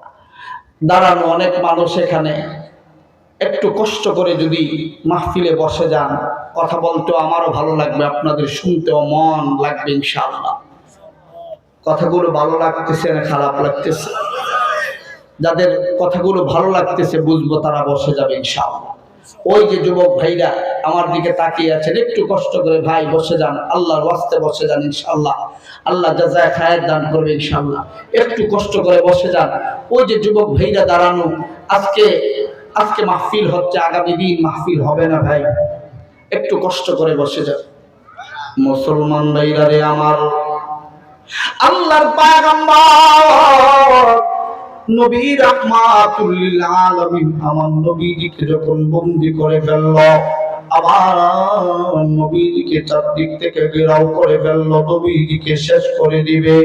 দাঁড়ানো অনেক মানুষ এখানে। একটু কষ্ট করে যদি মাহফিলে বসে যান, কথা বলতেও আমারও ভালো লাগবে, আপনাদের শুনতেও মন লাগবে ইনশাআল্লাহ। কথাগুলো ভালো লাগতেছে না খারাপ লাগতেছে? যাদের কথাগুলো ভালো লাগতেছে বুঝবো তারা বসে যাবে ইনশাআল্লাহ। ওই যে যুবক ভাইরা আমার দিকে তাকিয়ে আছেন, একটু কষ্ট করে ভাই বসে যান, আল্লাহর ওয়াস্তে বসে যান ইনশাআল্লাহ। আল্লাহ জাযায়ে খায়ের দান করবে ইনশাআল্লাহ। একটু কষ্ট করে বসে যান। ওই যে যুবক ভাইরা দাঁড়ানো, আজকে আজকে মাহফিল হচ্ছে, আগামী দিন মাহফিল হবে না ভাই, একটু কষ্ট করে বসে যান। মুসলমান ভাইরা রে আমার, আল্লাহর পয়গম্বর নবী রাহমাতুল লিল আলামিন আমার নবীজিকে যখন বন্দী করে ফেললো, আবার নবীজিকে চারদিক থেকে ঘেরাও করে ফেললো, নবীজিকে শেষ করে দিবে।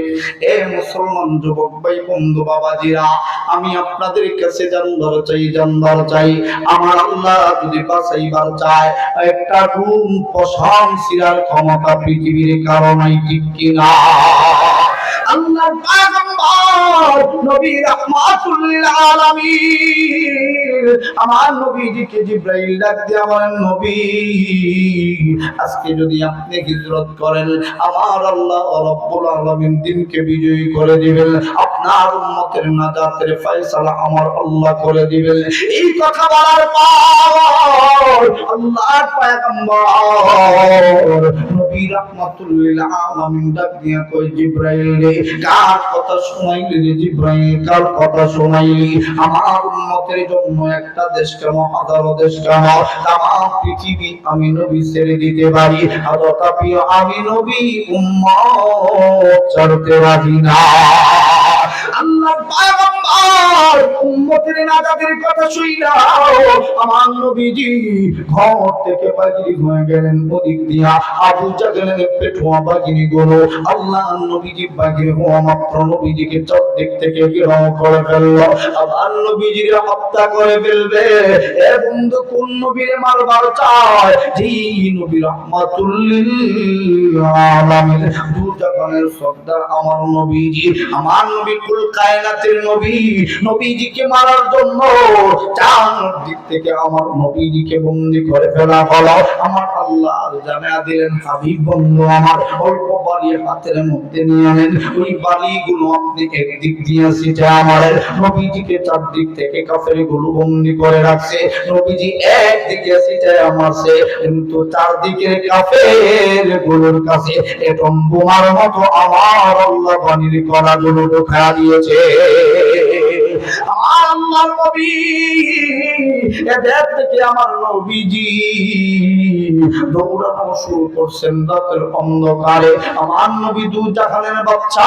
এ মুসলমান যুবক ভাই বন্ধু বাবাজিরা, আমি আপনাদের কাছে জানবার চাই, আমার আল্লাহ যদি বাঁচাইবার চায়, একটা রুম পশম ছিঁড়ার ক্ষমতা পৃথিবীর কারণেই, ঠিক কিনা? আল্লাহর পয়গম্বর নবী রাহমাতুল লিল আলামিন আমার নবীজিকে জিবরাইল ডাক দিয়ে বলেন, নবী আজকে যদি আপনি হিজরত করেন, আমার আল্লাহ রাব্বুল আলামিন দিনকে বিজয়ী করে দিবেন, আপনার উম্মতের নাজাতের ফয়সালা আমার আল্লাহ করে দিবেন। এই কথা বলার পর আল্লাহর পয়গম্বর নবী রাহমাতুল লিল আলামিন ডাক দিয়ে কই, জিবরাইল রে কার কথা শোনাইলি রে জিবরাইল, কার কথা শোনাইলি? আমার উম্মতের জন্য একটা দেশ কেন, হাজারো দেশ কেন, তামাম পৃথিবী আমি নবী ছেড়ে দিতে পারি, তথাপি আমি নবী উম্মত ছাড়তে রাজি না। আল্লাহর পয়গম্বর উম্মতের নাজাতের কথা শুইলা আমার নবীজি ঘর থেকে বাগিরি হয়ে গেলেন, ওদিক দিয়া আবু জাহেলের পেটুয়া বাগিরি গুলো আল্লাহ নবীজি বাগিরি হওয়া মাত্র নবীজিকে চারদিক থেকে ঘেরাও করে ফেললো, আবার নবীজির হত্যা করে ফেলবে। এ বন্ধু, কোন নবীরে মারবার চায়? যে নবী রাহমাতুল লিল আলামিন, দু জাহানের সর্দার আমার নবীজি, আমার নবী কুল কায়নাতের নবী, নবীজিকে মারার জন্য চারদিক থেকে আমার নবীজিকে বন্দী করে ফেলা হলো। আমার আল্লাহ জানা দিলেন, হাবিব বন্ধু আমার, অল্প বালি হাতের মধ্যে নিয়ে আনেন, ওই বালিগুলো আপনি একদিক দিয়ে সিটে আমার নবীজিকে চারদিক থেকে কাফের গুলো বন্দী করে রাখছে, নবীজি একদিকে সিটে আমারছে, কিন্তু চারদিকে কাফের গুলোর কাছে এরকম বোমার মতো আমার আল্লাহ বাণীর কণাগুলো ঢোকা দিয়েছে। আমার আল্লাহর নবী, এদের থেকে আমার নবীজি দৌড়ানো শুরু করছেন রাতের অন্ধকারে। আমার নবী দু জাহানের বাচ্চা,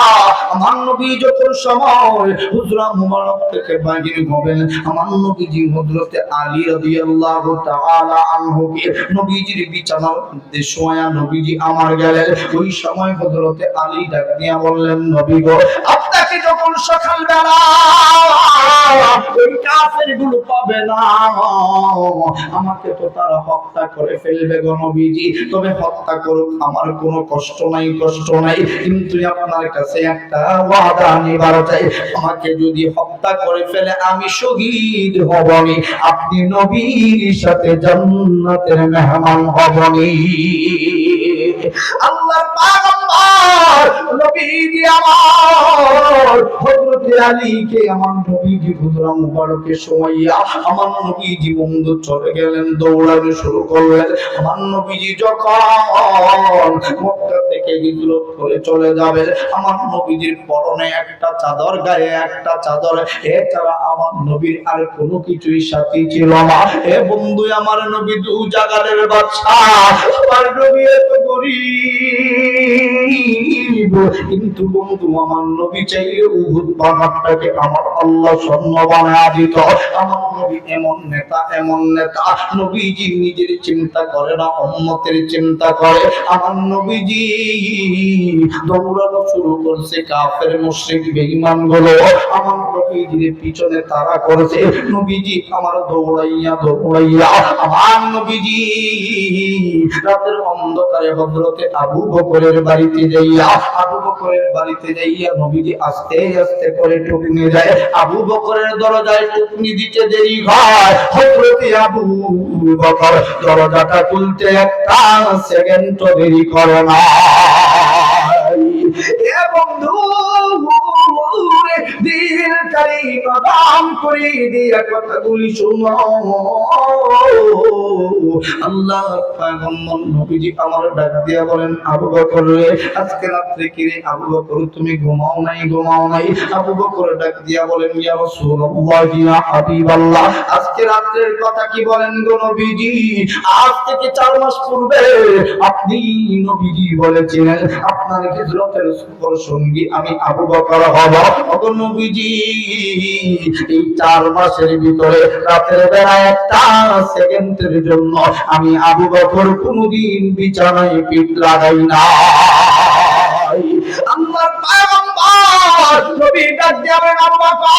আমার নবী যখন সময় হুজরা মুবারক থেকে বাহির হবেন, আমার নবীজি হযরতে আলী রাদিয়াল্লাহু তাআলা আনহুকে নবীজির বিছানার মধ্যে শোয়া নবীজি আমার গেলেন। ওই সময় হযরতে আলী ডাক দিয়া বললেন, নবী গো, আপনাকে যখন সকালবেলা ওই কাফের গুলো পাবে না, আমাকে তো তারা হত্যা করে ফেলবে গো নবীজি, তবে হত্যা করুক, আমার কোনো কষ্ট নাই, কষ্ট নাই, কিন্তু আপনার কাছে একটা ওয়াদা নিবার চাই, আমাকে যদি হত্যা করে ফেলে আমি শহীদ হবনি, আপনি নবীর সাথে জান্নাতের মেহমান হবনি। আল্লাহর পয়গম্বর নবীজি আমার হযরতে আলীকে আমার নবীজি হুজরা মুবারকে শোয়াইয়া আমার নবীজি বন্ধু চলে গেলেন, দৌড়ানো শুরু করলেন। আমার নবীজি যখন মক্কা থেকে হিজরত করে চলে যাবে, আমার নবীজির পরনে একটা চাদর, গায়ে একটা চাদর, এছাড়া আমার নবীর আর কোনো কিছুই সাথী ছিল না। এ বন্ধু, আমার নবী দু জাগারের বাদশা, আমার নবী এত গরীব, কিন্তু বন্ধু আমার নবী চাইলে উহুদ পাহাড়টাকে আমার আল্লাহ স্বর্ণ বানায় দিত। আমার নবী এমন নেতা, এমন নেতা, নবীজি নিজের চিন্তা করে না, উম্মতের চিন্তা করে। আমার নবীজি দৌড়ানো শুরু করছে, কাফের মুশরিক বেঈমান গুলো আমার নবীজির পিছনে তাড়া করেছে। নবীজি আমার দৌড়াইয়া দৌড়াইয়া আমার নবীজি রাতের অন্ধকারে হযরত হযরতে আবু বকরের বাড়িতে যাইয়া নবীজি আস্তে আস্তে করে টুকনি যায়। আবু বকরের দরজায় টুকনি দিতে দেরি হয়, হযরতে আবু বকর দরজাটা খুলতে একটা সেকেন্ড দেরি করে না। এ বন্ধু দিল কারি কদম করি দিয়া কথাগুলি শুনো। আল্লাহর পয়গম্বর নবীজি আমার ডাক দিয়া বলেন, আবু বকর রে, আজকে রাত্রে কি রে আবু বকর তুমি ঘুমাও নাই? আবু বকর ডাক দিয়া বলেন, ইয়া রাসূলুল্লাহ ইয়া হাবিবাল্লাহ, আজকে রাত্রের কথা কি বলেন গো নবীজি? আজ থেকে 4 মাস পূর্বে আপনি নবীজি বলেছিলেন আপনার হিজরতের সফর সঙ্গী আমি আবু বকর হব। ওগো নবীজি, এই 4 মাসের ভিতরে রাতের বেলা একটা সেকেন্ডের জন্য আমি আবু বকর কোনদিন বিছানায় পিঠ লাগাই না। আল্লাহর পয়গম্বর নবী ডাক দিলেন, আবু বকর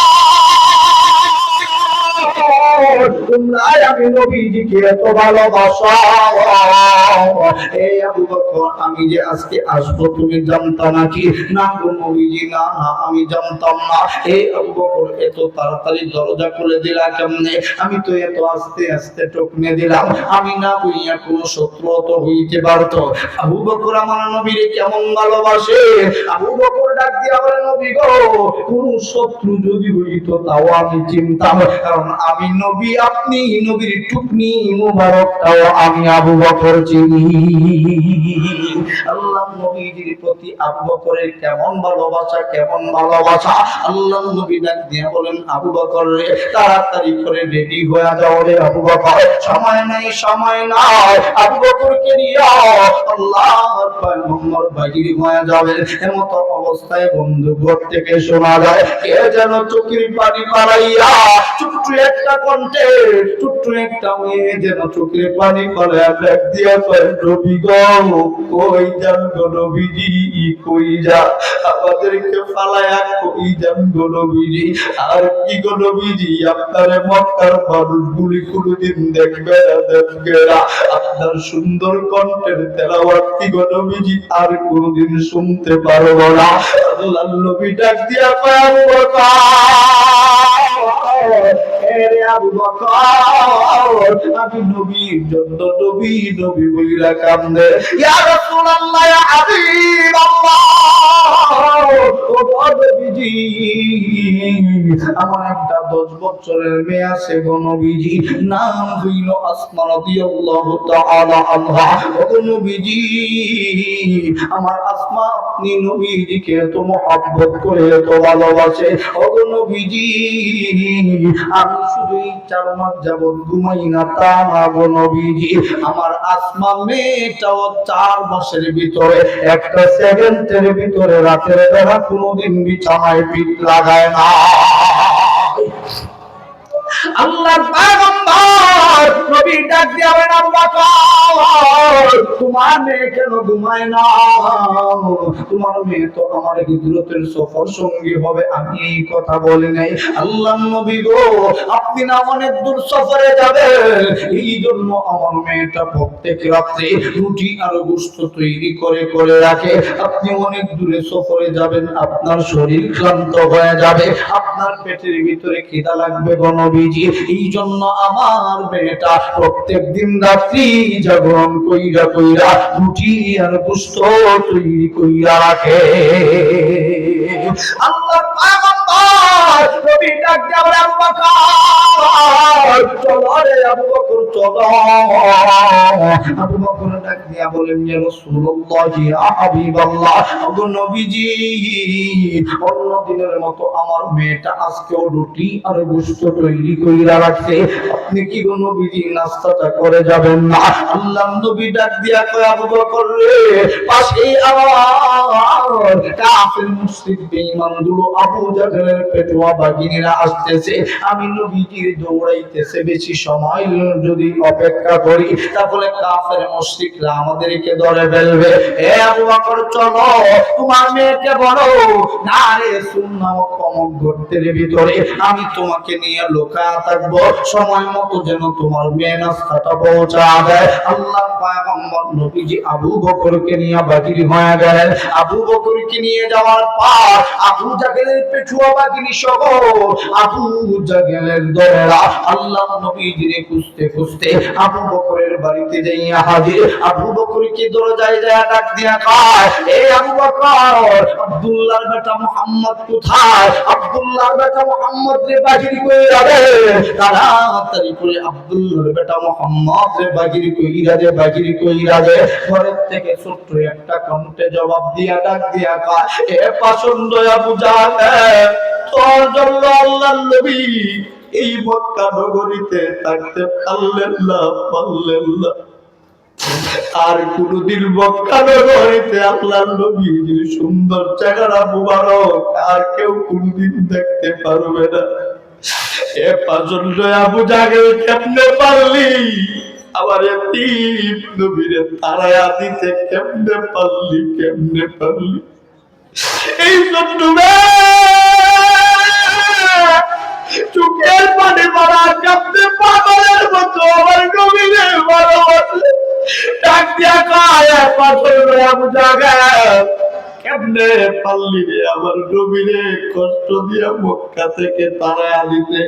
তোমরা আমি নবীজিকে এত ভালোবাসো, এই আবু বকর আমি যে আজকে আসবো তুমি জানতা নাকি? না গো নবীজি, না আমি জানতাম না। এই আবু বকর এত তাড়াতাড়ি দরজা খুলে দিলা কেমনে? আমি তো এত আস্তে আস্তে টুকনে দিলাম, আমি না হইয়া কোনো শত্রু তো হইতে পারত। আবু বকর আমার নবীরে কেমন ভালোবাসে। আবু বকর ডাক দিয়া বলে, নবী গো, কোন শত্রু যদি হইতো তাও আমি চিনতাম, কারণ আমি নবী, আপনি নবীর টুকনি মুবারকটাও আমি আবু বকর চিনি। আল্লাহ নবীর প্রতি আবু বকরের কেমন ভালোবাসা, কেমন ভালোবাসা। আল্লাহ নবী ডাক দিয়া বলেন, আবু বকর রে, তাড়াতাড়ি করে রেডি হয়ে যাও রে আবু বকর, সময় নাই। আবু বকরকে নিয়ে আল্লাহর পয়গম্বর বাহির হয়ে যাবেন। এমত অবস্থায় বন্ধু ঘর থেকে শোনা যায় কে যেন চোখের পানি পালাইয়া, ছোট্ট একটা কণ্ঠে ছোট্ট একটা মেয়ে যেন চোখের পানি পালাইয়া ডাক দিয়া কয়, নবী গো, কই যান গো নবীজি, কই যা, আমাদেরকে ফালায়া কই যান গো নবীজি? আর কি গো নবীজি, আপনার মক্কার মানুষগুলি কোনদিন দেখবে না, আপনার সুন্দর কণ্ঠের তেলাওয়াত কি গো নবীজি আর কোনদিন শুনতে পারবো না। আল্লাহর নবী ডাক দিয়া কয়, আবু বকর, এরে আবু বকর, আমি নবীর জন্য নবী বইলা কান্দে। ইয়া রাসূলুল্লাহ, ইয়া হাবিবাল্লাহ, ও নবীজি, আমার একটা 10 বছরের মেয়ে আছে গো নবীজি, নাম হইল আসমা রাদিয়াল্লাহু তাআলা আনহা। ও নবীজি, আমার আসমা আপনি নবীজিকে এত মহব্বত করে এত ভালোবাসে। ও নবীজি, আমি শুধু 4 মাস যাবত ঘুমাই না তা না গো নবীজি, আমার আসমা মেয়েটাও 4 মাসের ভিতরে একটা সেকেন্ডের ভিতরে রাতের বেলা কোনোদিন বিছানায় পিঠ লাগায় না। আল্লাহর পয়গম্বর নবী ডাক দিয়া বলেন, আবু বকর, তোমার মেয়ে কেন ঘুমায় না? তোমার মেয়ে তো আমার হিজরতের সফর সঙ্গী হবে, আমি এই কথা বলি নাই। আল্লাহর নবী গো, আপনি না অনেক দূর সফরে যাবেন, এই জন্য আমার মেয়েটা প্রত্যেক রাত্রে রুটি আর গোশত তৈরি করে রাখে। আপনি অনেক দূরে সফরে যাবেন, আপনার শরীর ক্লান্ত হয়ে যাবে, আপনার পেটের ভিতরে খিদা লাগবে গো নবীজি, এই জন্য আমার মেয়েটা প্রত্যেক দিন রাত্রি জাগরণ কইরা রুটি আর গোশত তৈরি কইরা রাখে। আল্লাহর পয়গম্বর নবী ডাক দিয়া বলে, আবু বকর, চলো রে আবু বকর, চলো। আবু বকর ডাক দিয়া বলেন, ইয়া রাসূলুল্লাহ, ইয়া হাবিবাল্লাহ, ওগো নবীজি, অন্য দিনের মতো আমার মেয়েটা আজকেও রুটি আর গোশত তৈরি কইরা রাখছে, আপনি কি গো নবীজি নাস্তাটা করে যাবেন না? আল্লাহর নবী ডাক দিয়া কয়, আবু বকর রে, পাশেই আমার কাফের মুশরিক বেঈমানগুলো আবু জাহলের পেটুয়া বাগিনী বাহিনীরা আসতেছে, আমি নবীজির দৌড়াইতেছে, বেশি সময় যদি অপেক্ষা করি তাহলে কাফের মুশরিকরা আমাদেরকে ধরে ফেলবে। এ আবু বকর চলো, তোমার মেয়েকে বলো না রে সুন্নাহ কমক গর্তের ভিতরে আমি তোমাকে নিয়ে লুকায়া থাকবো, সময় মতো যেন তোমার মেয়ে নাস্তাটা পৌঁছা দেয়। আল্লাহ পয়গম্বর নবীজি আবু বকরকে নিয়ে বাহির হয়ে গেলেন। আবু বকরকে নিয়ে যাওয়ার পর আবু জাহেলের পেছুয়া বাহিনী সহ আবু জাহেলের দলেরা আল্লাহ নবীজিকে খুঁজতে খুঁজতে আবু বকরের বাড়িতে যাইয়া হাজির। আবু বকরকে দরজায় যায় ডাক দিয়া কয়, এ আবু বকর, আব্দুল্লাহর বেটা মুহাম্মদ কোথায়? আব্দুল্লাহর বেটা মুহাম্মদ রে বাহির কইরা দে, তাড়াতাড়ি করে আব্দুল্লাহর বেটা মুহাম্মদ রে বাহির কইরা দে। ঘরের থেকে ছোট্ট একটা কণ্ঠে জবাব দিয়া ডাক দিয়া কয়, এ পছন্দ আবু জাহেল, তোর জন্য আল্লাহর নবী এই মক্কা নগরীতে থাকতে পারলেন না। আর কোনদিন মক্কা নগরীতে আল্লাহর নবীর সুন্দর চেহারা মুবারক আর কেউ কোনদিন দেখতে পারবে না। এ পছন্দ আবু জাহেল কেমনে পারলি আমার এতিম নবীরে তারায়া দিতে, কেমনে পারলি? এই জন্য চোখের পানি মারা কাঁদতে পাগলের মতো আমার নবীরে ভালোবাসে। ডাক দিয়া কয়, পাথর আবু জাহেল কেমনে পারলি রে আমার নবীরে কষ্ট দিয়া মক্কা থেকে তাড়ায়া দিতে?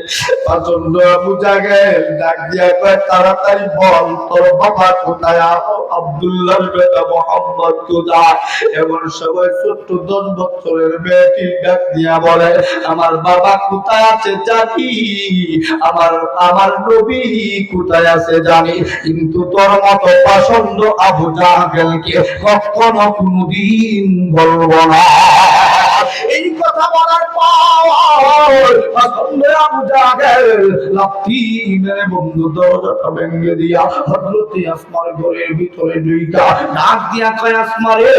পছন্দ আবু জাহেল ডাক দিয়া কয়, তাড়াতাড়ি বল তোর বাবা কোথায়? আব্দুল্লাহর বেটা মুহাম্মদ কোথায়? এমন সময় ছোট্ট 10 বছরের মেয়েটি ডাক দিয়া বলে, আমার বাবা কোথায় আছে জানি, আমার নবী কোথায় আছে জানি, কিন্তু তোর মতো পছন্দ আবু জাহেলকে কখনো কোনদিন বলবো না। এই কথা বলার পর পছন্দ আবু জাহেল লাথি মেরে বন্ধু দরজাটা ভেঙে দিয়া হযরত আসমার ঘরের ভিতরে ঢুইকা ডাক দিয়া কয়, আসমা রে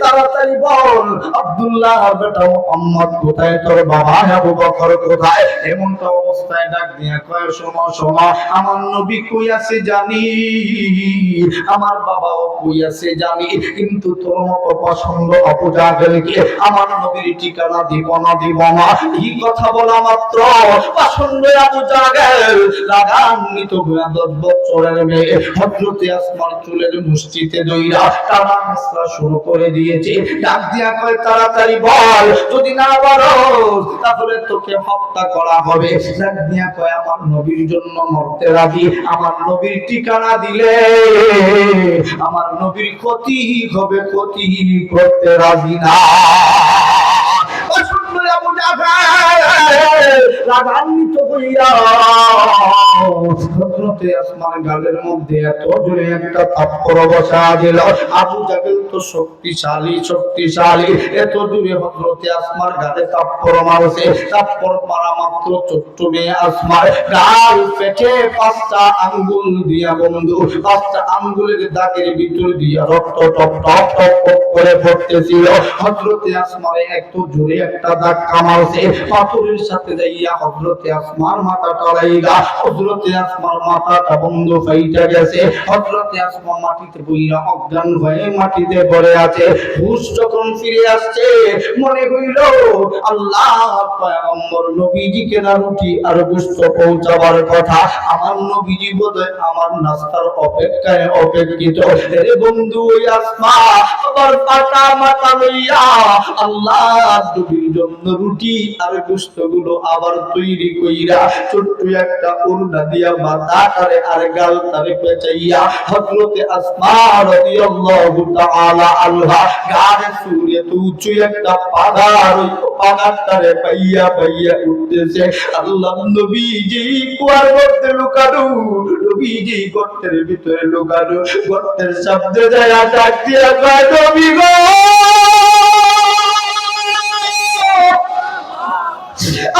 তাড়াতাড়ি বল আব্দুল্লাহর বেটা মুহাম্মদ কোথায়, তোর বাবা আবু বকর কোথায়? এমনটা অবস্থায় ডাক দিয়া কয়, শোনো আমার নবী কই আছে জানি, আমার বাবাও কই আছে জানি, কিন্তু তোর মতো পছন্দ আবু জাহেলকে আমার নবীর ঠিকানা দিব না। এই কথা বলা মাত্র পছন্দ আবু জাহেল রাগান্বিত হয়ে 10 বছরের মেয়ে হযরত আসমার চুলের মুষ্টিতে ধইরা টানা হেঁচড়া শুরু করে দিয়েছে। ডাক দিয়া কয়, তাড়াতাড়ি বল, যদি না বলস তাহলে তোকে হত্যা করা হবে। ডাক দিয়া কয়, আমার নবীর জন্য মরতে রাজি, আমার নবীর ঠিকানা দিলে আমার নবীর ক্ষতি হবে, ক্ষতি করতে রাজি না। রাগান্বিত হইয়া হযরত আসমার গালের মধ্যে এত জোরে একটা থাপ্পড় বসা দিল। আবু জাহেল তো শক্তিশালী, এত জোরে হযরত আসমার গালে থাপ্পড় মারছে। থাপ্পড় মারা মাত্র ছোট্ট মেয়ে আসমার গাল পেটে 5টা আঙ্গুল দিয়া বন্ধু, 5টা আঙ্গুলের দাগের ভিতর দিয়া রক্ত টপ করে পড়তেছিল। হযরত আসমার এত জোরে একটা ধাক্কা মারছে, পাথরের সাথে যাইয়া হযরত আসমার মাথাটা লাগা, হযরত আসমার মাথাটা বন্ধ ফাইটা গেছে। হযরত আসমা মাটিতে পড়িয়া অজ্ঞান হয়ে মাটিতে পড়ে আছে। হুশ যখন ফিরে আসছে মনে হইল আল্লাহ পয়গম্বর নবীজিকে না রুটি আর গোশত পৌঁছাবার কথা, আমার নবীজি বোধহয় আমার নাস্তার অপেক্ষায় অপেক্ষিত। রে বন্ধু ওই আসমা আবার পাটা মাথা লইয়া আল্লাহ নবীর জন্য রুটি আর গোশত গুলো আবার তৈরি কইরা ছোট্ট একটা ওড়না দিয়া মাথাটারে আর গালটারে পেঁচাইয়া হযরতে আসমা রাদিয়াল্লাহু তাআলা আনহা গায়ে সুরে উঁচু একটা পাগার, ওই পাগারটারে পাইয়া উঠতেছে। আল্লাহর নবীজি কুয়ার মধ্যে লুকানো, নবীজি গর্তের ভিতরে লুকানো, গর্তের শব্দে যায় ডাক দিয়া কয়, নবী গো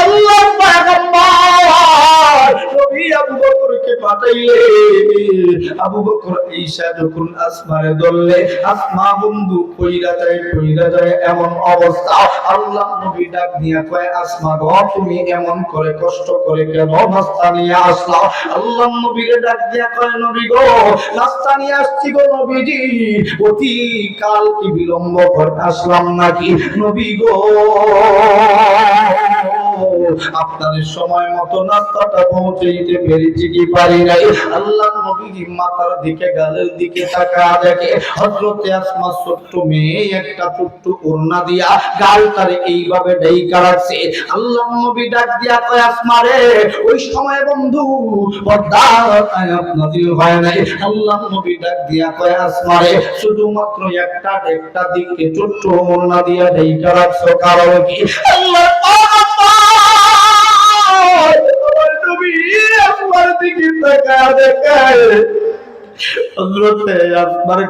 আল্লাহ পয়গম্বর নবী আবু বকরকে বকরকে পাঠাইলে। আবু বকর ঈসা যখন আসমানে ধরলে, আসমা বন্ধু পইরা যায় এমন অবস্থা। আল্লাহ নবী ডাক দিয়া কয়, আসমা গো তুমি এমন করে কষ্ট করে কেন নাস্তা নিয়ে আসলা? আল্লাহ নবীরে ডাক দিয়া কয়, নবী গো নাস্তা নিয়ে আসছি গো নবীজি, অতি কাল কি বিলম্ব করে আসলাম নাকি নবী গো? আপনাদের সময় মতো নাস্তাটা পৌঁছাইতে পেরেছি কি পারি নাই? আল্লাহ নবীজি মাথার দিকে গালের দিকে তাকায়া দেখে হযরতে আসমা ছোট্ট মেয়ে একটা ছোট্ট ওড়না দিয়া গালটারে এইভাবে ঢাইকা রাখছে। আল্লাহ নবী ডাক দিয়া কয়, আসমা রে ওই সময় বন্ধু পর্দা আয়াত নাযিল হয় নাই। আল্লাহ নবী ডাক দিয়া কয়, আসমা রে শুধুমাত্র একটা দিকে ছোট্ট ওড়না দিয়া ঢাইকা রাখছো কারণ কি? আল্লাহ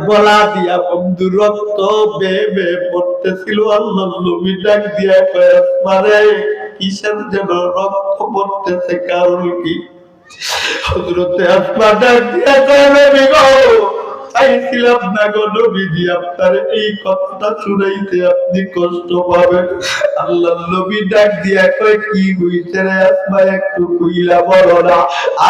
গলা দিয়া বন্ধু রক্ত বেয়ে বেয়ে পড়তেছিল। আল্লাহ নবী ডাক দিয়া কয়, আসমারে কিসের যেন রক্ত পড়তেছে কারণ কি? হযরতে আসমা ডাক দিয়া কয়, নবী গো চাইছিলাম না গো নবীজি আপনার এই কথাটা শুনাইতে আপনি কষ্ট পাবেন। আল্লাহ নবী ডাক দিয়া কয়, কি হইছে রে আসমা একটু কইলা বলো না।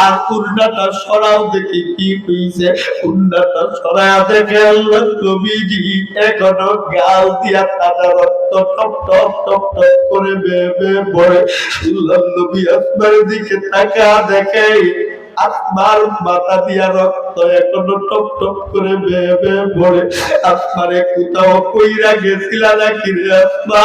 আর উন্নাটা সরাও দেখি কি হইছে। উন্নাটা সরায়া দেখে আল্লাহ নবীজি এখনো গাল দিয়া টানা রক্ত টপ টপ টপ টপ করে বেয়ে বেয়ে পড়ে। আল্লাহ নবী আসমার দিকে তাকা দেখে আসমার মাথা দিয়া রক্ত এখনো টপ টপ করে বেয়ে বেয়ে পড়ে। আসমারে কোথাও কইরা গেছিলা নাকি রে আসমা?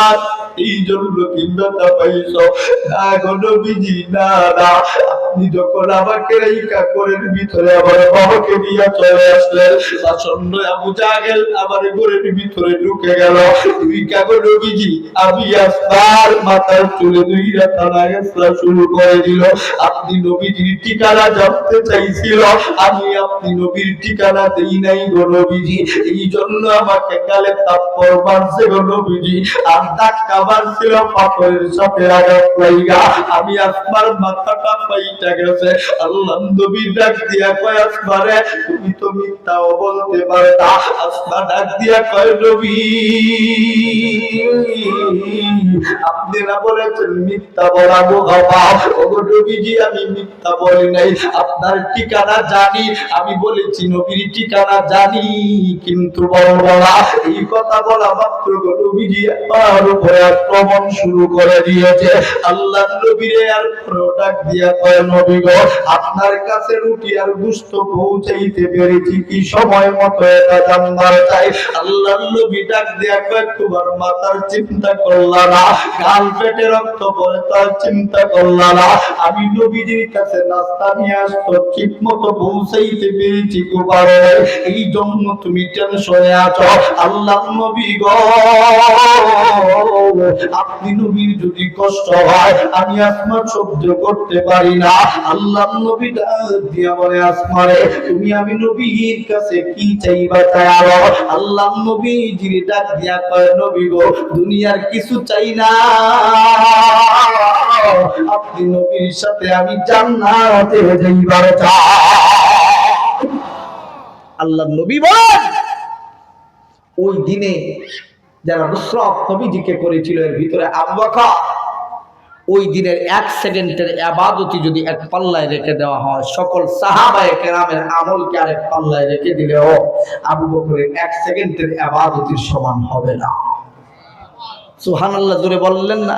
এই জন্য কি ব্যথা পাইছো? না গো নবীজি না না, আপনি যখন আমাকে রাইকা করেন ভিতরে আমার বাবাকে নিয়ে চলে আসলেন, আসন্ন আবু জাহেল আমার ঘরের ভিতরে ঢুকে গেল। তুই কাগো নবীজি আমি আসমার মাথার চুলে দুই টানা গেছলা শুরু করে দিল। আপনি নবীজির ঠিকানা জানতে চাইছিল, আমি আপনি নবীর ঠিকানা দেই নাই গো নবীজি। এই জন্য আমাকে গালে থাপ্পড় মারছে গো নবীজি, আর ধাক্কা মারছিল পাথরের সাথে আঘাত লাগা আমি আসমার মাথাটা ফাইটা গেছে। আল্লাহ নবী ডাক দিয়া কয়, আসমা রে তুমি তো মিথ্যাও বলতে পারতা। আসমা ডাক দিয়া কয়, নবী আপনি না বলেছেন মিথ্যা বলা বোঝা? ওগো নবীজি আমি মিথ্যা বলি নাই, আপনার ঠিকানা জানি। আমি বলেছি নবীর ঠিকানা জানি কিন্তু বলবো না। এই কথা বলা মাত্র নবীজি আমার উপরে আক্রমণ শুরু করে দিয়েছে। আল্লাহ নবীরে আর ডাক দিয়া কয়, নবী গো আপনার কাছে রুটি আর গোশত পৌঁছাইতে পেরেছি কি সময় মতো এটা জানবার চাই। আল্লাহ নবী ডাক দিয়া কয়, তোমার মাথার চিন্তা করলা না, গাল পেটে রক্ত পড়ে তার চিন্তা করলা না, আমি নবীজির কাছে নাস্তা নিয়ে আসতো ঠিক মতো পৌঁছাইতে পেরেছি গো পারে, এই জন্য তুমি টেনশনে আছো। আল্লাহ নবী গো আপনি নবীর যদি কষ্ট হয় আমি আসমা সহ্য করতে পারি না। আল্লাহ নবী ডাক দিয়া বলে, আসমা রে তুমি আমি নবীর কাছে কি চাইবা চাইলো? আল্লাহ নবীজির ডাক দিয়া কয়, নবী গো দুনিয়ার কিছু চাই না, আপনি নবীর সাথে আমি জান্নাতে যাইবার চাই। আল্লাহ নবী বলেন ওই দিনে যারা নুসরাত নবীজিকে করেছিল এর ভিতরে আবু বকর, ওই দিনের এক সেকেন্ডের ইবাদতি যদি এক পাল্লায় রেখে দেওয়া হয়, সকল সাহাবায়ে কেরামের আমলকে আরেক পাল্লায় রেখে দিলেও আবু বকরের এক সেকেন্ডের ইবাদতির সমান হবে না। সুবহানাল্লাহ জোরে বললেন না?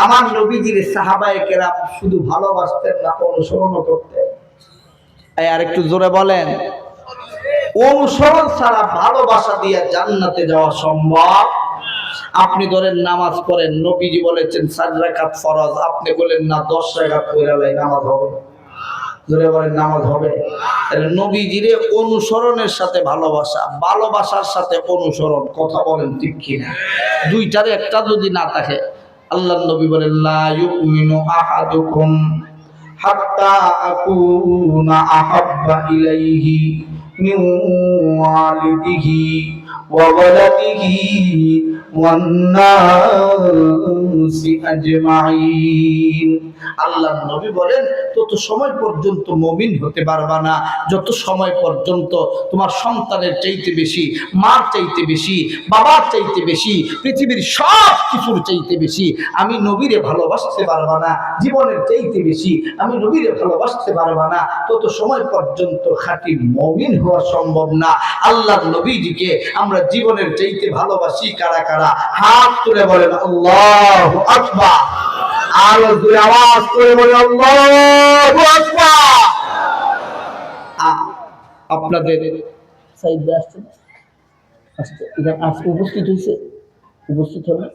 আমার নবীজির সাহাবায়ে কেরাম শুধু ভালোবাসতেন না, অনুসরণও করতেন। আর একটু জোরে বলেন। অনুসরণ ছাড়া ভালোবাসা দিয়ে জান্নাতে যাওয়া সম্ভব? আপনি ধরেন নামাজ পড়েন, নবীজি বলেছেন 4 রাকাত ফরজ, আপনি বলেন না 10 রাকাত পড়লে নামাজ হবে? জোরে বলেন নামাজ হবে? তাহলে নবীজিরে অনুসরণের সাথে ভালোবাসা, ভালোবাসার সাথে অনুসরণ, কথা বলেন ঠিক কিনা? দুইটার একটা যদি না থাকে, আল্লাহর নবী বলেন লা ইউমিনু আহাদুকুম হাত্তা আকুনা আহাব্বা ইলাইহি মিন ওয়ালিদিহি ওয়া ওয়ালাদিহি ওয়ান-নাসি আজমাইন। আল্লাহর নবী বলেন তত সময় পর্যন্ত মুমিন হতে পারবা না যত সময় পর্যন্ত তোমার সন্তানের চাইতে বেশি, মার চাইতে বেশি, বাবার চাইতে বেশি, পৃথিবীর সব কিছুর চাইতে বেশি আমি নবীরে ভালোবাসতে পারবা না, জীবনের চাইতে বেশি আমি নবীরে ভালোবাসতে পারবা না, তত সময় পর্যন্ত খাঁটি মুমিন হওয়া সম্ভব না। আল্লাহর নবীজিকে আমরা জীবনের চাইতে ভালোবাসি কারা কারা? হাত তুলে বলেন আল্লাহু আকবার। আর জোরে আওয়াজ করে বলেন আল্লাহু আকবার। আপনাদের সাইদ আসছে উপস্থিত হয়েছে, উপস্থিত হবে।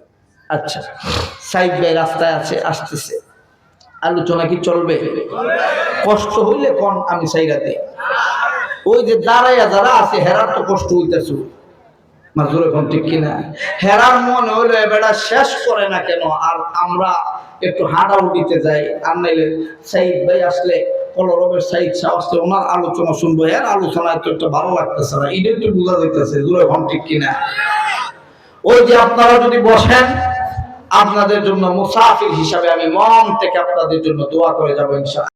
আচ্ছা, সাইদ ভাই রাস্তায় আছে, আসতেছে। আলোচনা কি চলবে? কষ্ট হইলে কোন আমি সাইরাতে ওই যে দাঁড়াইয়া যারা আছে হেরার তো কষ্ট হইতেছে, মাজুর এখন ঠিক কিনা? হেরার মন হইলে বেড়া শেষ করে না কেন, আর আমরা একটু হাঁটা উঠিতে যাই। আর নাইলে সাইদ ভাই আসলে কলরবের সাইদ সাহেব আসলে ওনার আলোচনা শুনবো, এর আলোচনায় তো একটু ভালো লাগতেছে না, এটা একটু বোঝা যাইতেছে জোরে এখন ঠিক কিনা? ওই যে আপনারা যদি বসেন, আপনাদের জন্য মুসাফির হিসাবে আমি মন থেকে আপনাদের জন্য দোয়া করে যাবো ইনশাআল্লাহ।